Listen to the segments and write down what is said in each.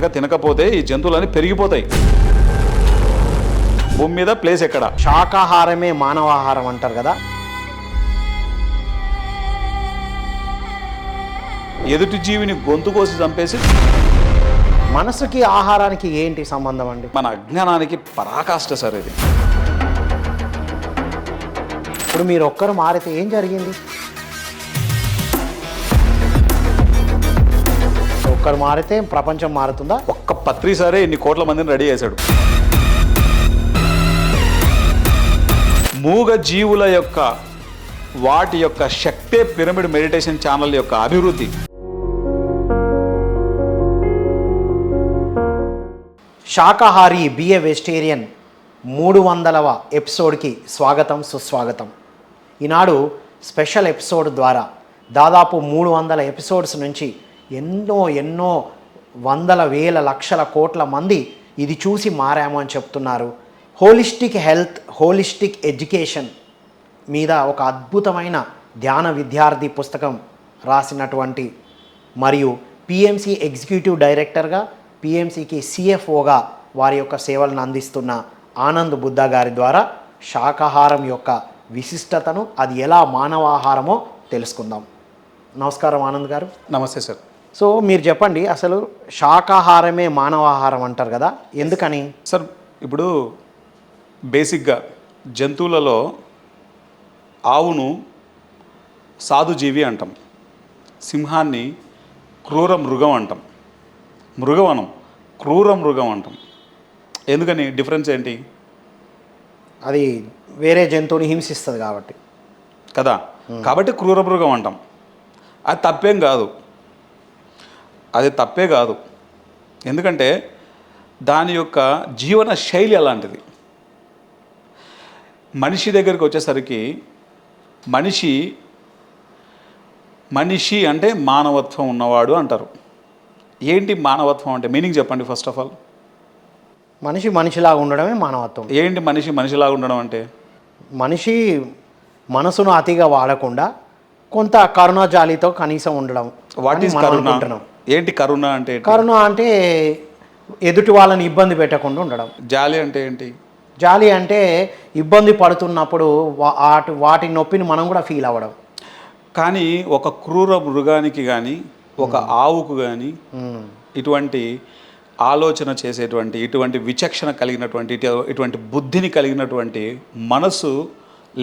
కనుక తినకపోతే ఈ జంతువులన్నీ పెరిగిపోతాయి. భూమి మీద ప్లేస్ ఎక్కడ? శాకాహారమే మానవాహారం అంటారు కదా. ఎదుటి జీవిని గొంతు కోసి చంపేసి మనసుకి ఆహారానికి ఏంటి సంబంధం అండి? మన అజ్ఞానానికి పరాకాష్ట సార్ ఇది. ఇప్పుడు మీరు ఒక్కరు మారితే ఏం జరిగింది? ఒక్కరు మారితే ప్రపంచం మారుతుందా? ఒక్క పత్రి సరే ఇన్ని కోట్ల మందిని రెడీ చేశాడు. మూగ జీవుల యొక్క వాటి యొక్క శక్తే పిరమిడ్ మెడిటేషన్ ఛానల్ యొక్క అభివృద్ధి. శాకాహారి బిఏ వెజిటేరియన్ 300వ ఎపిసోడ్కి స్వాగతం, సుస్వాగతం. ఈనాడు స్పెషల్ ఎపిసోడ్ ద్వారా దాదాపు 300 ఎపిసోడ్స్ నుంచి ఎన్నో వందల వేల లక్షల కోట్ల మంది ఇది చూసి మారాము అని చెప్తున్నారు. హోలిస్టిక్ హెల్త్, హోలిస్టిక్ ఎడ్యుకేషన్ మీద ఒక అద్భుతమైన ధ్యాన విద్యార్థి పుస్తకం రాసినటువంటి మరియు పిఎంసి ఎగ్జిక్యూటివ్ డైరెక్టర్గా, పిఎంసికి సిఎఫ్ఓగా వారి యొక్క సేవలను అందిస్తున్న ఆనంద్ బుద్ధా గారి ద్వారా శాకాహారం యొక్క విశిష్టతను, అది ఎలా మానవాహారమో తెలుసుకుందాం. నమస్కారం ఆనంద్ గారు. నమస్తే సార్. సో మీరు చెప్పండి, అసలు శాకాహారమే మానవాహారం అంటారు కదా, ఎందుకని? సార్, ఇప్పుడు బేసిక్గా జంతువులలో ఆవును సాధుజీవి అంటాం, సింహాన్ని క్రూర మృగం అంటాం, మృగవనం క్రూర మృగం అంటాం. ఎందుకని? డిఫరెన్స్ ఏంటి? అది వేరే జంతువుని హింసిస్తుంది కాబట్టి కదా. కాబట్టి క్రూర మృగం అంటాం. అది తప్పేం కాదు, అది తప్పే కాదు. ఎందుకంటే దాని యొక్క జీవన శైలి అలాంటిది. మనిషి దగ్గరికి వచ్చేసరికి మనిషి అంటే మానవత్వం ఉన్నవాడు అంటారు. ఏంటి మానవత్వం అంటే? మీనింగ్ చెప్పండి ఫస్ట్ ఆఫ్ ఆల్. మనిషి మనిషిలాగా ఉండడమే మానవత్వం. ఏంటి మనిషిలాగా ఉండడం అంటే? మనిషి మనసును అతిగా వాడకుండా కొంత కరుణాజాలితో కనీసం ఉండడం. వాట్ ఈస్ కరుణ? ఏంటి కరుణ అంటే? కరుణ అంటే ఎదుటి వాళ్ళని ఇబ్బంది పెట్టకుండా ఉండడం. జాలి అంటే ఏంటి? జాలి అంటే ఇబ్బంది పడుతున్నప్పుడు వాటి నొప్పిని మనం కూడా ఫీల్ అవ్వడం. కానీ ఒక క్రూర మృగానికి కానీ, ఒక ఆవుకు కానీ ఇటువంటి ఆలోచన చేసేటువంటి, ఇటువంటి విచక్షణ కలిగినటువంటి, ఇటువంటి బుద్ధిని కలిగినటువంటి మనసు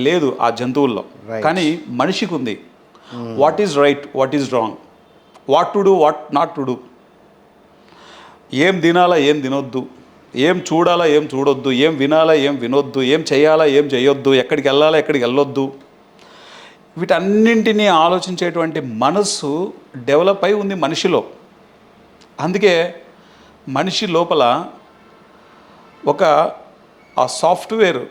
లేదు ఆ జంతువుల్లో. కానీ మనిషికి ఉంది. What is right, what is wrong, what to do, what not to do, ఏం తినాలా, ఏం తినొద్దు, ఏం చూడాలా, ఏం చూడొద్దు, ఏం వినాలా, ఏం వినొద్దు, ఏం చేయాలా, ఏం చేయొద్దు, ఎక్కడికి వెళ్ళాలా, ఎక్కడికి వెళ్ళొద్దు, వీటన్నింటినీ ఆలోచించేటువంటి మనస్సు డెవలప్ అయి ఉంది మనిషిలో. అందుకే మనిషి లోపల ఆ సాఫ్ట్వేర్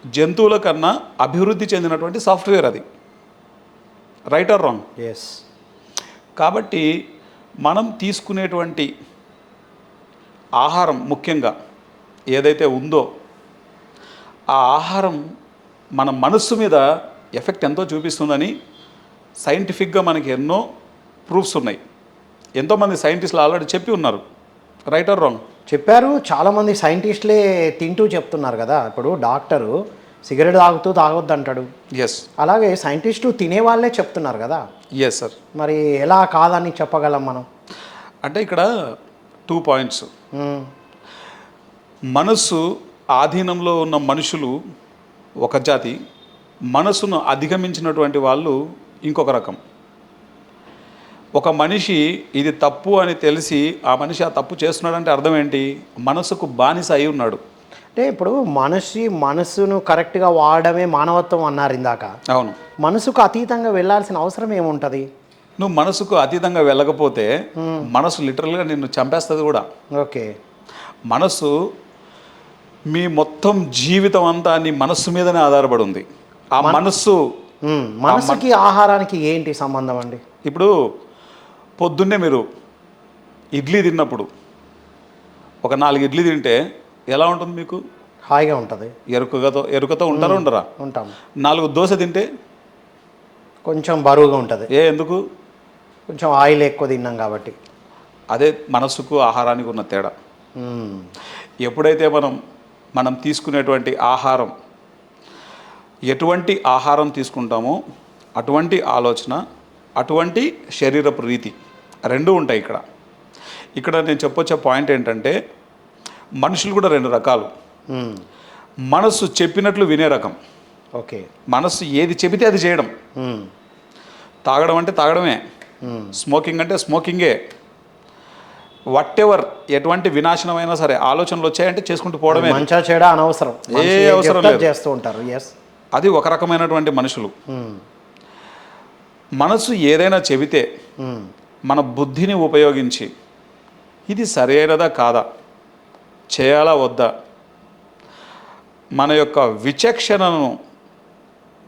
జంతువుల కన్నా అభివృద్ధి చెందినటువంటి సాఫ్ట్వేర్ అది. Right are wrong? ఎస్. కాబట్టి మనం తీసుకునేటువంటి ఆహారం ముఖ్యంగా ఏదైతే ఉందో ఆ ఆహారం మన మనస్సు మీద ఎఫెక్ట్ ఎంతో చూపిస్తుందని సైంటిఫిక్గా మనకి ఎన్నో ప్రూఫ్స్ ఉన్నాయి. ఎంతోమంది సైంటిస్టులు ఆల్రెడీ చెప్పి ఉన్నారు. Right are wrong? చెప్పారు. చాలామంది సైంటిస్టులే తింటూ చెప్తున్నారు కదా. ఇప్పుడు డాక్టరు సిగరెట్ తాగొద్దు అంటాడు. ఎస్. అలాగే సైంటిస్టు తినేవాళ్ళే చెప్తున్నారు కదా. Yes sir. మరి ఎలా కాదని చెప్పగలం మనం? అంటే ఇక్కడ 2 పాయింట్స్. మనస్సు ఆధీనంలో ఉన్న మనుషులు ఒక జాతి, మనసును అధిగమించినటువంటి వాళ్ళు ఇంకొక రకం. ఒక మనిషి ఇది తప్పు అని తెలిసి ఆ మనిషి ఆ తప్పు చేస్తున్నాడంటే అర్థం ఏంటి? మనసుకు బానిస అయి ఉన్నాడు. అంటే ఇప్పుడు మనసును కరెక్ట్గా వాడడమే మానవత్వం అన్నారు ఇందాక. అవును. మనసుకు అతీతంగా వెళ్ళాల్సిన అవసరం ఏముంటుంది? నువ్వు మనసుకు అతీతంగా వెళ్ళకపోతే మనసు లిటరల్గా నిన్ను చంపేస్తుంది కూడా. ఓకే. మనసు మీ మొత్తం జీవితం అంతా నీ మనస్సు మీదనే ఆధారపడి ఉంది. ఆ మనస్సుకి ఆహారానికి ఏంటి సంబంధం అండి? ఇప్పుడు పొద్దున్నే మీరు ఇడ్లీ తిన్నప్పుడు ఒక 4 ఇడ్లీ తింటే ఎలా ఉంటుంది? మీకు హాయిగా ఉంటుంది. ఎరుకతో ఉంటారా? ఉండరా? ఉంటాం. 4 దోశ తింటే కొంచెం బరువుగా ఉంటుంది. ఎందుకు? కొంచెం ఆయిల్ ఎక్కువ తిన్నాం కాబట్టి. అదే మనసుకు ఆహారానికి ఉన్న తేడా. ఎప్పుడైతే మనం తీసుకునేటువంటి ఆహారం, ఎటువంటి ఆహారం తీసుకుంటామో అటువంటి ఆలోచన, అటువంటి శరీరపు రీతి రెండూ ఉంటాయి ఇక్కడ. ఇక్కడ నేను చెప్పొచ్చే పాయింట్ ఏంటంటే, మనుషులు కూడా రెండు రకాలు. మనసు చెప్పినట్లు వినే రకం. ఓకే. మనసు ఏది చెబితే అది చేయడం. తాగడం అంటే తాగడమే, స్మోకింగ్ అంటే స్మోకింగే, వాట్ ఎవర్ ఎటువంటి వినాశనమైనా సరే ఆలోచనలు వచ్చాయంటే చేసుకుంటూ పోవడమే. మంచా చెడా అనవసరం, ఏ అవసరం లేదు, చేస్తూ ఉంటారు. ఎస్, అది ఒక రకమైనటువంటి మనుషులు. మనసు ఏదైనా చెబితే మన బుద్ధిని ఉపయోగించి ఇది సరైనదా కాదా, చేయాలా వద్దా, మన యొక్క విచక్షణను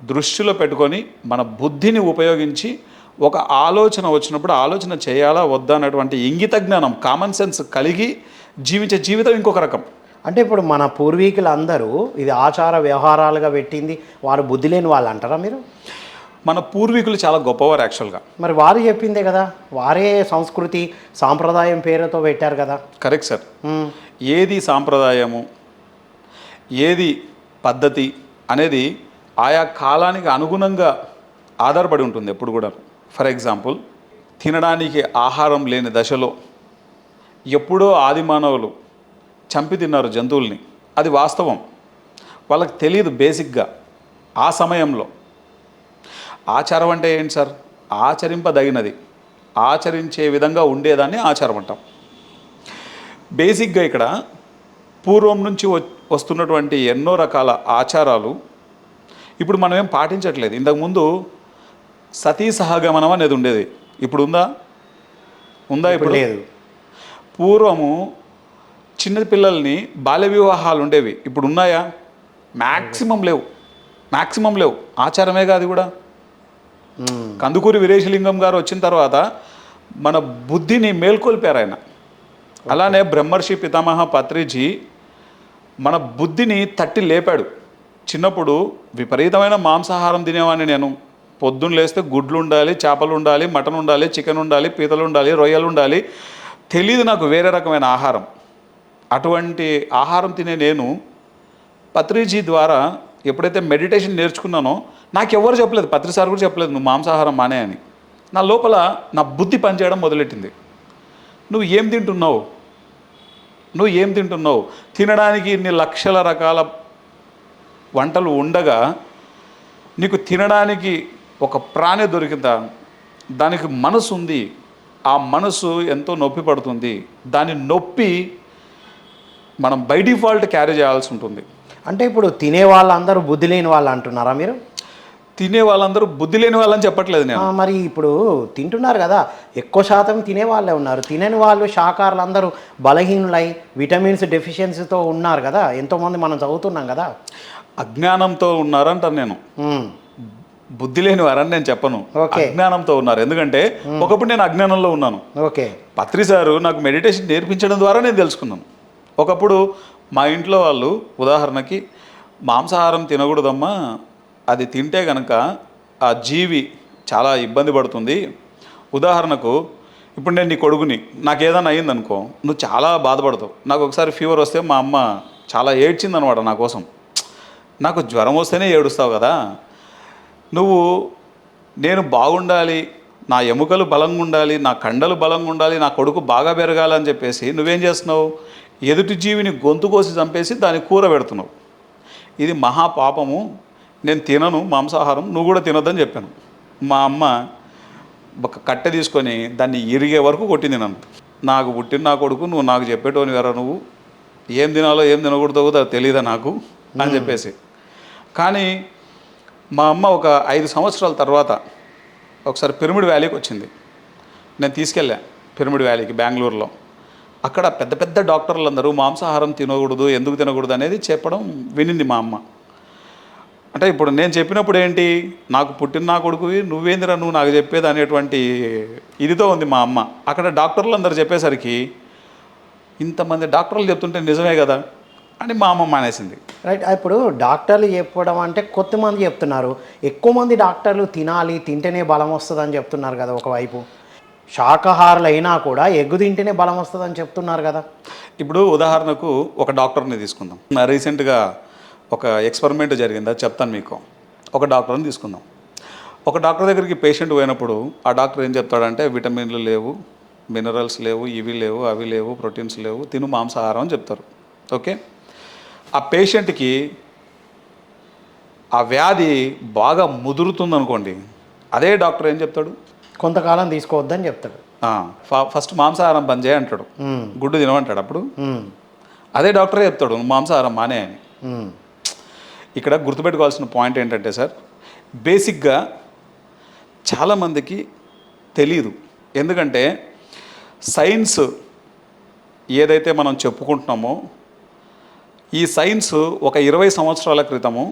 దృష్టిలో పెట్టుకొని మన బుద్ధిని ఉపయోగించి ఒక ఆలోచన వచ్చినప్పుడు ఆలోచన చేయాలా వద్దా అన్నటువంటి ఇంగిత జ్ఞానం, కామన్ సెన్స్ కలిగి జీవించే జీవితం ఇంకొక రకం. అంటే ఇప్పుడు మన పూర్వీకులందరూ ఇది ఆచార వ్యవహారాలుగా పెట్టింది వారు బుద్ధి లేని వాళ్ళు అంటారా మీరు? మన పూర్వీకులు చాలా గొప్పవారు యాక్చువల్గా. మరి వారు చెప్పిందే కదా, వారే సంస్కృతి సాంప్రదాయం పేరుతో పెట్టారు కదా. Correct sir. ఏది సాంప్రదాయము, ఏది పద్ధతి అనేది ఆయా కాలానికి అనుగుణంగా ఆధారపడి ఉంటుంది ఎప్పుడు కూడా. ఫర్ ఎగ్జాంపుల్, తినడానికి ఆహారం లేని దశలో ఎప్పుడో ఆది మానవులు చంపి తిన్నారు జంతువుల్ని, అది వాస్తవం. వాళ్ళకి తెలియదు బేసిక్గా ఆ సమయంలో. ఆచారం అంటే ఏంటి సార్? ఆచరింపదగినది, ఆచరించే విధంగా ఉండేదాన్ని ఆచారం అంటాం. బేసిక్గా ఇక్కడ పూర్వం నుంచి వస్తున్నటువంటి ఎన్నో రకాల ఆచారాలు ఇప్పుడు మనం ఏం పాటించట్లేదు. ఇంతకుముందు సతీ సహగమనం అనేది ఉండేది, ఇప్పుడు ఉందా? ఇప్పుడు లేదు. పూర్వము చిన్న పిల్లల్ని బాల్య వివాహాలు ఉండేవి, ఇప్పుడు ఉన్నాయా? మ్యాక్సిమం లేవు. ఆచారమే కాదు కూడా. కందుకూరి వీరేశలింగం గారు వచ్చిన తర్వాత మన బుద్ధిని మేల్కొల్పారు ఆయన. అలానే బ్రహ్మర్షి పితామహ పత్రిజీ మన బుద్ధిని తట్టి లేపాడు. చిన్నప్పుడు విపరీతమైన మాంసాహారం తినేవాడిని నేను. పొద్దున్న లేస్తే గుడ్లు ఉండాలి, చేపలు ఉండాలి, మటన్ ఉండాలి, చికెన్ ఉండాలి, పీతలు ఉండాలి, రొయ్యలు ఉండాలి, తెలియదు నాకు వేరే రకమైన ఆహారం. అటువంటి ఆహారం తినే నేను పత్రిజీ ద్వారా ఎప్పుడైతే మెడిటేషన్ నేర్చుకున్నానో నాకు ఎవరు చెప్పలేదు, పత్రి సార్ కూడా చెప్పలేదు నువ్వు మాంసాహారం మానే అని. నా లోపల నా బుద్ధి పనిచేయడం మొదలెట్టింది. నువ్వు ఏం తింటున్నావు? తినడానికి ఇన్ని లక్షల రకాల వంటలు ఉండగా నీకు తినడానికి ఒక ప్రాణి దొరికిందా? దానికి మనసు ఉంది, ఆ మనసు ఎంతో నొప్పి పడుతుంది. దాని నొప్పి మనం బై డిఫాల్ట్ క్యారీ చేయాల్సి ఉంటుంది. అంటే ఇప్పుడు తినే వాళ్ళందరూ బుద్ధి లేని వాళ్ళు అంటున్నారా మీరు? తినే వాళ్ళందరూ బుద్ధి లేని వాళ్ళని చెప్పట్లేదు నేను. మరి ఇప్పుడు తింటున్నారు కదా, ఎక్కువ శాతం తినే వాళ్ళే ఉన్నారు. తినని వాళ్ళు శాకాహారులు అందరూ బలహీనులై విటమిన్స్ డెఫిషియన్సీతో ఉన్నారు కదా, ఎంతోమంది మనం చదువుతున్నాం కదా. అజ్ఞానంతో ఉన్నారంటాను నేను, బుద్ధి లేని వారని నేను చెప్పను. అజ్ఞానంతో ఉన్నారు. ఎందుకంటే ఒకప్పుడు నేను అజ్ఞానంలో ఉన్నాను. ఓకే. పత్రి సారు నాకు మెడిటేషన్ నేర్పించడం ద్వారా నేను తెలుసుకున్నాను. ఒకప్పుడు మా ఇంట్లో వాళ్ళు ఉదాహరణకి మాంసాహారం తినకూడదమ్మా, అది తింటే కనుక ఆ జీవి చాలా ఇబ్బంది పడుతుంది. ఉదాహరణకు ఇప్పుడు నేను నీ కొడుకుని, నాకు ఏదైనా అయ్యిందనుకో నువ్వు చాలా బాధపడతావు. నాకు ఒకసారి ఫీవర్ వస్తే మా అమ్మ చాలా ఏడ్చిందనమాట నా కోసం. నాకు జ్వరం వస్తేనే ఏడుస్తావు కదా, నేను బాగుండాలి, నా ఎముకలు బలంగా ఉండాలి, నా కండలు బలంగా ఉండాలి, నా కొడుకు బాగా పెరగాలని చెప్పేసి నువ్వేం చేస్తున్నావు? ఎదుటి జీవిని గొంతు కోసి చంపేసి దాన్ని కూర పెడుతున్నావు. ఇది మహాపాపము, నేను తినను మాంసాహారం, నువ్వు కూడా తినొద్దని చెప్పాను. మా అమ్మ ఒక కట్టె తీసుకొని దాన్ని ఇరిగే వరకు కొట్టింది నన్ను. నాకు పుట్టిన నా కొడుకు, నువ్వు నాకు చెప్పేటోని వేరా, నువ్వు ఏం తినాలో ఏం తినకూడదో కూడా తెలియదా నాకు అని చెప్పేసి. కానీ మా అమ్మ ఒక 5 సంవత్సరాల తర్వాత ఒకసారి పిరమిడ్ వ్యాలీకి వచ్చింది. నేను తీసుకెళ్ళా పిరమిడ్ వ్యాలీకి బెంగళూరులో. అక్కడ పెద్ద పెద్ద డాక్టర్లు అందరూ మాంసాహారం తినకూడదు, ఎందుకు తినకూడదు అనేది చెప్పడం వినింది మా అమ్మ. అంటే ఇప్పుడు నేను చెప్పినప్పుడు ఏంటి, నాకు పుట్టిన నా కొడుకువి నువ్వేందిరా నువ్వు నాకు చెప్పేది అనేటువంటి ఇదితో ఉంది మా అమ్మ. అక్కడ డాక్టర్లు అందరూ చెప్పేసరికి ఇంతమంది డాక్టర్లు చెప్తుంటే నిజమే కదా అని మా అమ్మ మానేసింది. రైట్. ఇప్పుడు డాక్టర్లు చెప్పడం అంటే కొంతమంది చెప్తున్నారు, ఎక్కువ మంది డాక్టర్లు తినాలి, తింటేనే బలం వస్తుంది అని చెప్తున్నారు కదా ఒకవైపు. శాకాహారులు అయినా కూడా ఎగ్గు తింటేనే బలం వస్తుందని చెప్తున్నారు కదా. ఇప్పుడు ఉదాహరణకు ఒక డాక్టర్ని తీసుకుందాం. రీసెంట్గా ఒక ఎక్స్పెరిమెంట్ జరిగింది, అది చెప్తాను మీకు. ఒక డాక్టర్ని తీసుకుందాం. ఒక డాక్టర్ దగ్గరికి పేషెంట్ పోయినప్పుడు ఆ డాక్టర్ ఏం చెప్తాడంటే విటమిన్లు లేవు, మినరల్స్ లేవు, ఇవి లేవు, అవి లేవు, ప్రోటీన్స్ లేవు, తిను మాంసాహారం అని చెప్తారు. ఓకే, ఆ పేషెంట్కి ఆ వ్యాధి బాగా ముదురుతుందనుకోండి, అదే డాక్టర్ ఏం చెప్తాడు? కొంతకాలం తీసుకోవద్దని చెప్తాడు. ఫస్ట్ మాంసాహారం బంద్ చేయ అంటాడు, గుడ్డు తినమంటాడు. అప్పుడు అదే డాక్టరే చెప్తాడు నువ్వు మాంసాహారం మానే అని. ఇక్కడ గుర్తుపెట్టుకోవాల్సిన పాయింట్ ఏంటంటే సార్, బేసిక్గా చాలామందికి తెలియదు. ఎందుకంటే సైన్స్ ఏదైతే మనం చెప్పుకుంటున్నామో, ఈ సైన్స్ ఒక 20 సంవత్సరాల క్రితము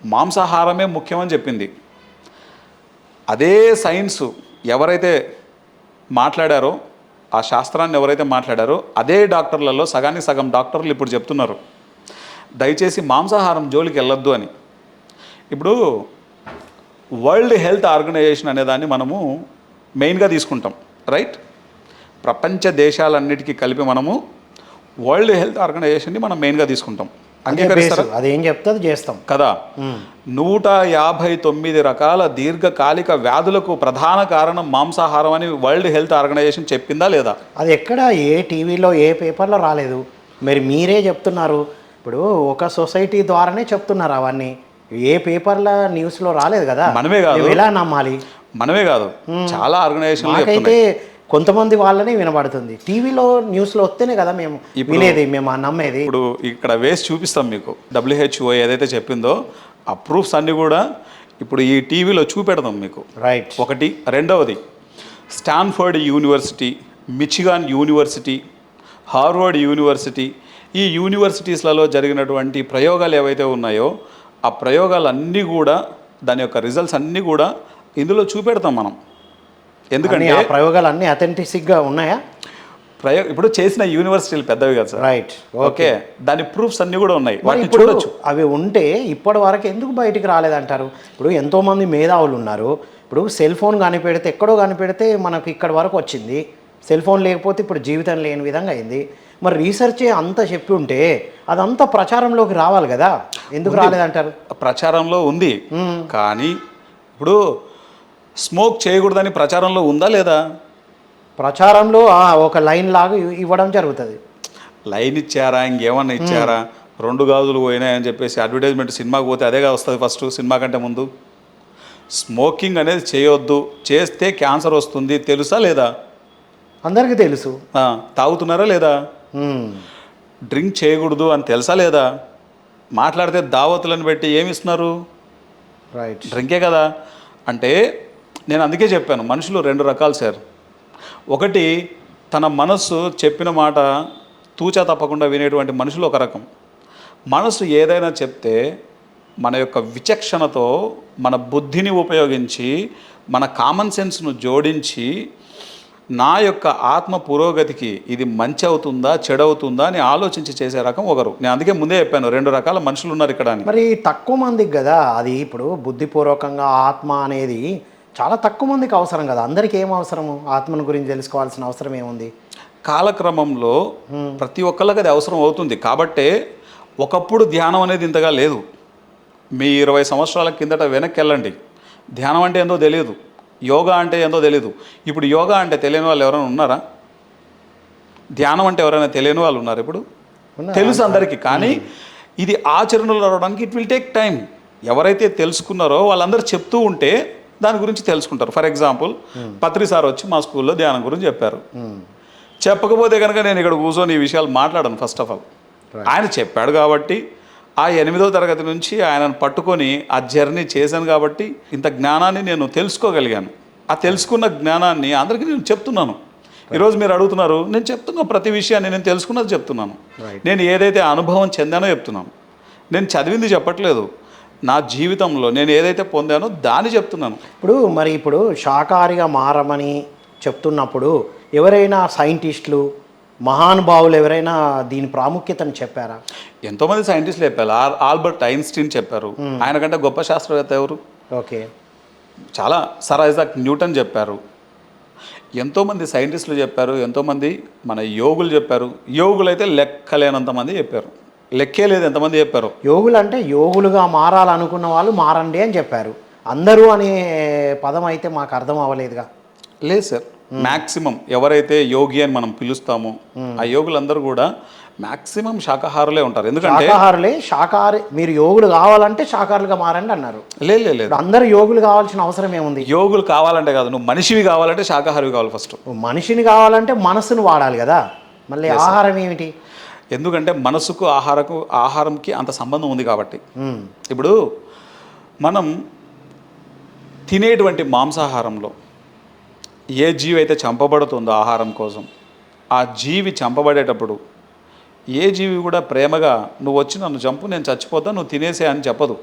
మాంసాహారమే ముఖ్యమని చెప్పింది. అదే సైన్స్ ఎవరైతే మాట్లాడారో, ఆ శాస్త్రాన్ని ఎవరైతే మాట్లాడారో, అదే డాక్టర్లలో సగానికి సగం డాక్టర్లు ఇప్పుడు చెప్తున్నారు దయచేసి మాంసాహారం జోలికి వెళ్ళొద్దు అని. ఇప్పుడు వరల్డ్ హెల్త్ ఆర్గనైజేషన్ అనేదాన్ని మనము మెయిన్గా తీసుకుంటాం, రైట్? ప్రపంచ దేశాలన్నిటికీ కలిపి మనము వరల్డ్ హెల్త్ ఆర్గనైజేషన్ని మనం మెయిన్గా తీసుకుంటాం. అంగీకరిస్తారా? అదేం చెప్తే అది చేస్తాం కదా. 159 రకాల దీర్ఘకాలిక వ్యాధులకు ప్రధాన కారణం మాంసాహారం అని వరల్డ్ హెల్త్ ఆర్గనైజేషన్ చెప్పిందా లేదా? అది ఎక్కడ ఏ టీవీలో ఏ పేపర్లో రాలేదు, మరి మీరే చెప్తున్నారు. ఇప్పుడు ఒక సొసైటీ ద్వారానే చెప్తున్నారు అవన్నీ, ఏ పేపర్ల న్యూస్లో రాలేదు కదా. మనమే కాదు, ఎలా నమ్మాలి? మనమే కాదు, చాలా ఆర్గనైజేషన్లు అయితే కొంతమంది వాళ్ళనే వినబడుతుంది. టీవీలో న్యూస్లో వస్తేనే కదా మేము వినేది, మేము నమ్మేది. ఇప్పుడు ఇక్కడ వేసి చూపిస్తాం మీకు. WHO ఏదైతే చెప్పిందో ఆ ప్రూఫ్స్ అన్నీ కూడా ఇప్పుడు ఈ టీవీలో చూపెడదాం మీకు, రైట్? ఒకటి. రెండవది, Stanford university, Michigan university, Harvard university, ఈ యూనివర్సిటీస్లలో జరిగినటువంటి ప్రయోగాలు ఏవైతే ఉన్నాయో ఆ ప్రయోగాలన్నీ కూడా, దాని యొక్క రిజల్ట్స్ అన్నీ కూడా ఇందులో చూపెడతాం మనం. ఎందుకంటే ఆ ప్రయోగాలు అన్నీ అథెంటిక్గా ఉన్నాయా? ఇప్పుడు చేసిన యూనివర్సిటీలు పెద్దవి కదా సార్, రైట్? ఓకే, దాని ప్రూఫ్స్ అన్నీ కూడా ఉన్నాయి, వాటిని ఇప్పుడు చూడొచ్చు. అవి ఉంటే ఇప్పటి వరకు ఎందుకు బయటికి రాలేదంటారు? ఇప్పుడు ఎంతోమంది మేధావులు ఉన్నారు. ఇప్పుడు సెల్ ఫోన్ కనిపెడితే, ఎక్కడో కనిపెడితే మనకు ఇక్కడ వరకు వచ్చింది. సెల్ ఫోన్ లేకపోతే ఇప్పుడు జీవితం లేని విధంగా అయింది. మరి రీసెర్చ్ అంతా చెప్పి ఉంటే అదంతా ప్రచారంలోకి రావాలి కదా, ఎందుకు రాలేదంటారు? ప్రచారంలో ఉంది, కానీ ఇప్పుడు స్మోక్ చేయకూడదని ప్రచారంలో ఉందా లేదా? ప్రచారంలో ఒక లైన్ లాగా ఇవ్వడం జరుగుతుంది. లైన్ ఇచ్చారా, ఇంకేమన్నా ఇచ్చారా? 2 గాజులు పోయినాయని చెప్పేసి అడ్వర్టైజ్మెంట్ సినిమాకి పోతే అదేగా వస్తుంది ఫస్ట్, సినిమా కంటే ముందు. స్మోకింగ్ అనేది చేయొద్దు, చేస్తే క్యాన్సర్ వస్తుంది, తెలుసా లేదా? అందరికీ తెలుసు. తాగుతున్నారా లేదా? డ్రింక్ చేయకూడదు అని తెలుసా లేదా? మాట్లాడితే దావతులను పెట్టి ఏమి ఇస్తున్నారు? రైట్, డ్రింకే కదా. అంటే నేను అందుకే చెప్పాను, మనుషులు 2 రకాలు సార్. ఒకటి, తన మనస్సు చెప్పిన మాట తూచా తప్పకుండా వినేటువంటి మనుషులు ఒక రకం. మనసు ఏదైనా చెప్తే మన యొక్క విచక్షణతో, మన బుద్ధిని ఉపయోగించి, మన కామన్ సెన్స్ను జోడించి, నా యొక్క ఆత్మ పురోగతికి ఇది మంచి అవుతుందా చెడు అవుతుందా అని ఆలోచించి చేసే రకం ఒకరు. నేను అందుకే ముందే చెప్పాను 2 రకాల మనుషులు ఉన్నారు ఇక్కడ అని. మరి తక్కువ మందికి కదా అది. ఇప్పుడు బుద్ధిపూర్వకంగా ఆత్మ అనేది చాలా తక్కువ మందికి అవసరం కదా. అందరికీ ఏం అవసరము? ఆత్మను గురించి తెలుసుకోవాల్సిన అవసరం ఏముంది? కాలక్రమంలో ప్రతి ఒక్కళ్ళకి అది అవసరం అవుతుంది. కాబట్టే ఒకప్పుడు ధ్యానం అనేది ఇంతగా లేదు. మీ 20 సంవత్సరాల కిందట వెనక్కి వెళ్ళండి, ధ్యానం అంటే ఏందో తెలియదు, యోగా అంటే ఏందో తెలియదు. ఇప్పుడు యోగా అంటే తెలియని వాళ్ళు ఎవరైనా ఉన్నారా? ధ్యానం అంటే ఎవరైనా తెలియని వాళ్ళు ఉన్నారు? ఇప్పుడు తెలుసు అందరికీ, కానీ ఇది ఆచరణలో రావడానికి ఇట్ విల్ టేక్ టైం. ఎవరైతే తెలుసుకున్నారో వాళ్ళందరూ చెప్తూ ఉంటే దాని గురించి తెలుసుకుంటారు. ఫర్ ఎగ్జాంపుల్, పత్రి సార్ వచ్చి మా స్కూల్లో ధ్యానం గురించి చెప్పారు. చెప్పకపోతే కనుక నేను ఇక్కడ కూర్చొని ఈ విషయాలు మాట్లాడను. ఫస్ట్ ఆఫ్ ఆల్ ఆయన చెప్పాడు కాబట్టి, ఆ 8వ తరగతి నుంచి ఆయనను పట్టుకొని ఆ జర్నీ చేశాను కాబట్టి ఇంత జ్ఞానాన్ని నేను తెలుసుకోగలిగాను. ఆ తెలుసుకున్న జ్ఞానాన్ని అందరికీ నేను చెప్తున్నాను. ఈరోజు మీరు అడుగుతున్నారు, నేను చెప్తున్నా ప్రతి విషయాన్ని, నేను తెలుసుకున్నది చెప్తున్నాను. నేను ఏదైతే అనుభవం చెందానో చెప్తున్నాను. నేను చదివింది చెప్పట్లేదు. నా జీవితంలో నేను ఏదైతే పొందానో దాన్ని చెప్తున్నాను. ఇప్పుడు శాకాహారిగా మారమని చెప్తున్నప్పుడు ఎవరైనా సైంటిస్టులు, మహానుభావులు ఎవరైనా దీని ప్రాముఖ్యతను చెప్పారా? ఎంతోమంది సైంటిస్టులు చెప్పారు. ఆల్బర్ట్ ఐన్స్టీన్ చెప్పారు. ఆయన కంటే గొప్ప శాస్త్రవేత్త ఎవరు? ఓకే, చాలా. సర్ ఐజాక్ న్యూటన్ చెప్పారు. ఎంతోమంది సైంటిస్టులు చెప్పారు, ఎంతోమంది మన యోగులు చెప్పారు. యోగులు అయితే లెక్కలేనంతమంది చెప్పారు, లెక్కే లేదు ఎంతమంది చెప్పారు. యోగులు అంటే యోగులుగా మారాలనుకున్న వాళ్ళు మారండి అని చెప్పారు. అందరూ అనే పదం అయితే మాకు అర్థం అవ్వలేదుగా. లేదు సార్, మ్యాక్సిమం ఎవరైతే యోగి అని మనం పిలుస్తామో ఆ యోగులందరూ కూడా మ్యాక్సిమం శాకాహారులే ఉంటారు. ఎందుకంటే శాకాహారి మీరు యోగులు కావాలంటే శాకాహారులుగా మారండి అన్నారు. లేదు ఇప్పుడు అందరూ యోగులు కావాల్సిన అవసరం ఏముంది? యోగులు కావాలంటే కాదు, నువ్వు మనిషివి కావాలంటే శాకాహారివి కావాలి ఫస్ట్. మనిషిని కావాలంటే మనసును వాడాలి కదా, మళ్ళీ ఆహారం ఏమిటి? ఎందుకంటే మనసుకు ఆహారంకి అంత సంబంధం ఉంది కాబట్టి. ఇప్పుడు మనం తినేటువంటి మాంసాహారంలో ఏ జీవి అయితే చంపబడుతుందో ఆహారం కోసం, ఆ జీవి చంపబడేటప్పుడు ఏ జీవి కూడా ప్రేమగా నువ్వు వచ్చి నన్ను చంపు, నేను చచ్చిపోతా, నువ్వు తినేసే అని చెప్పదు.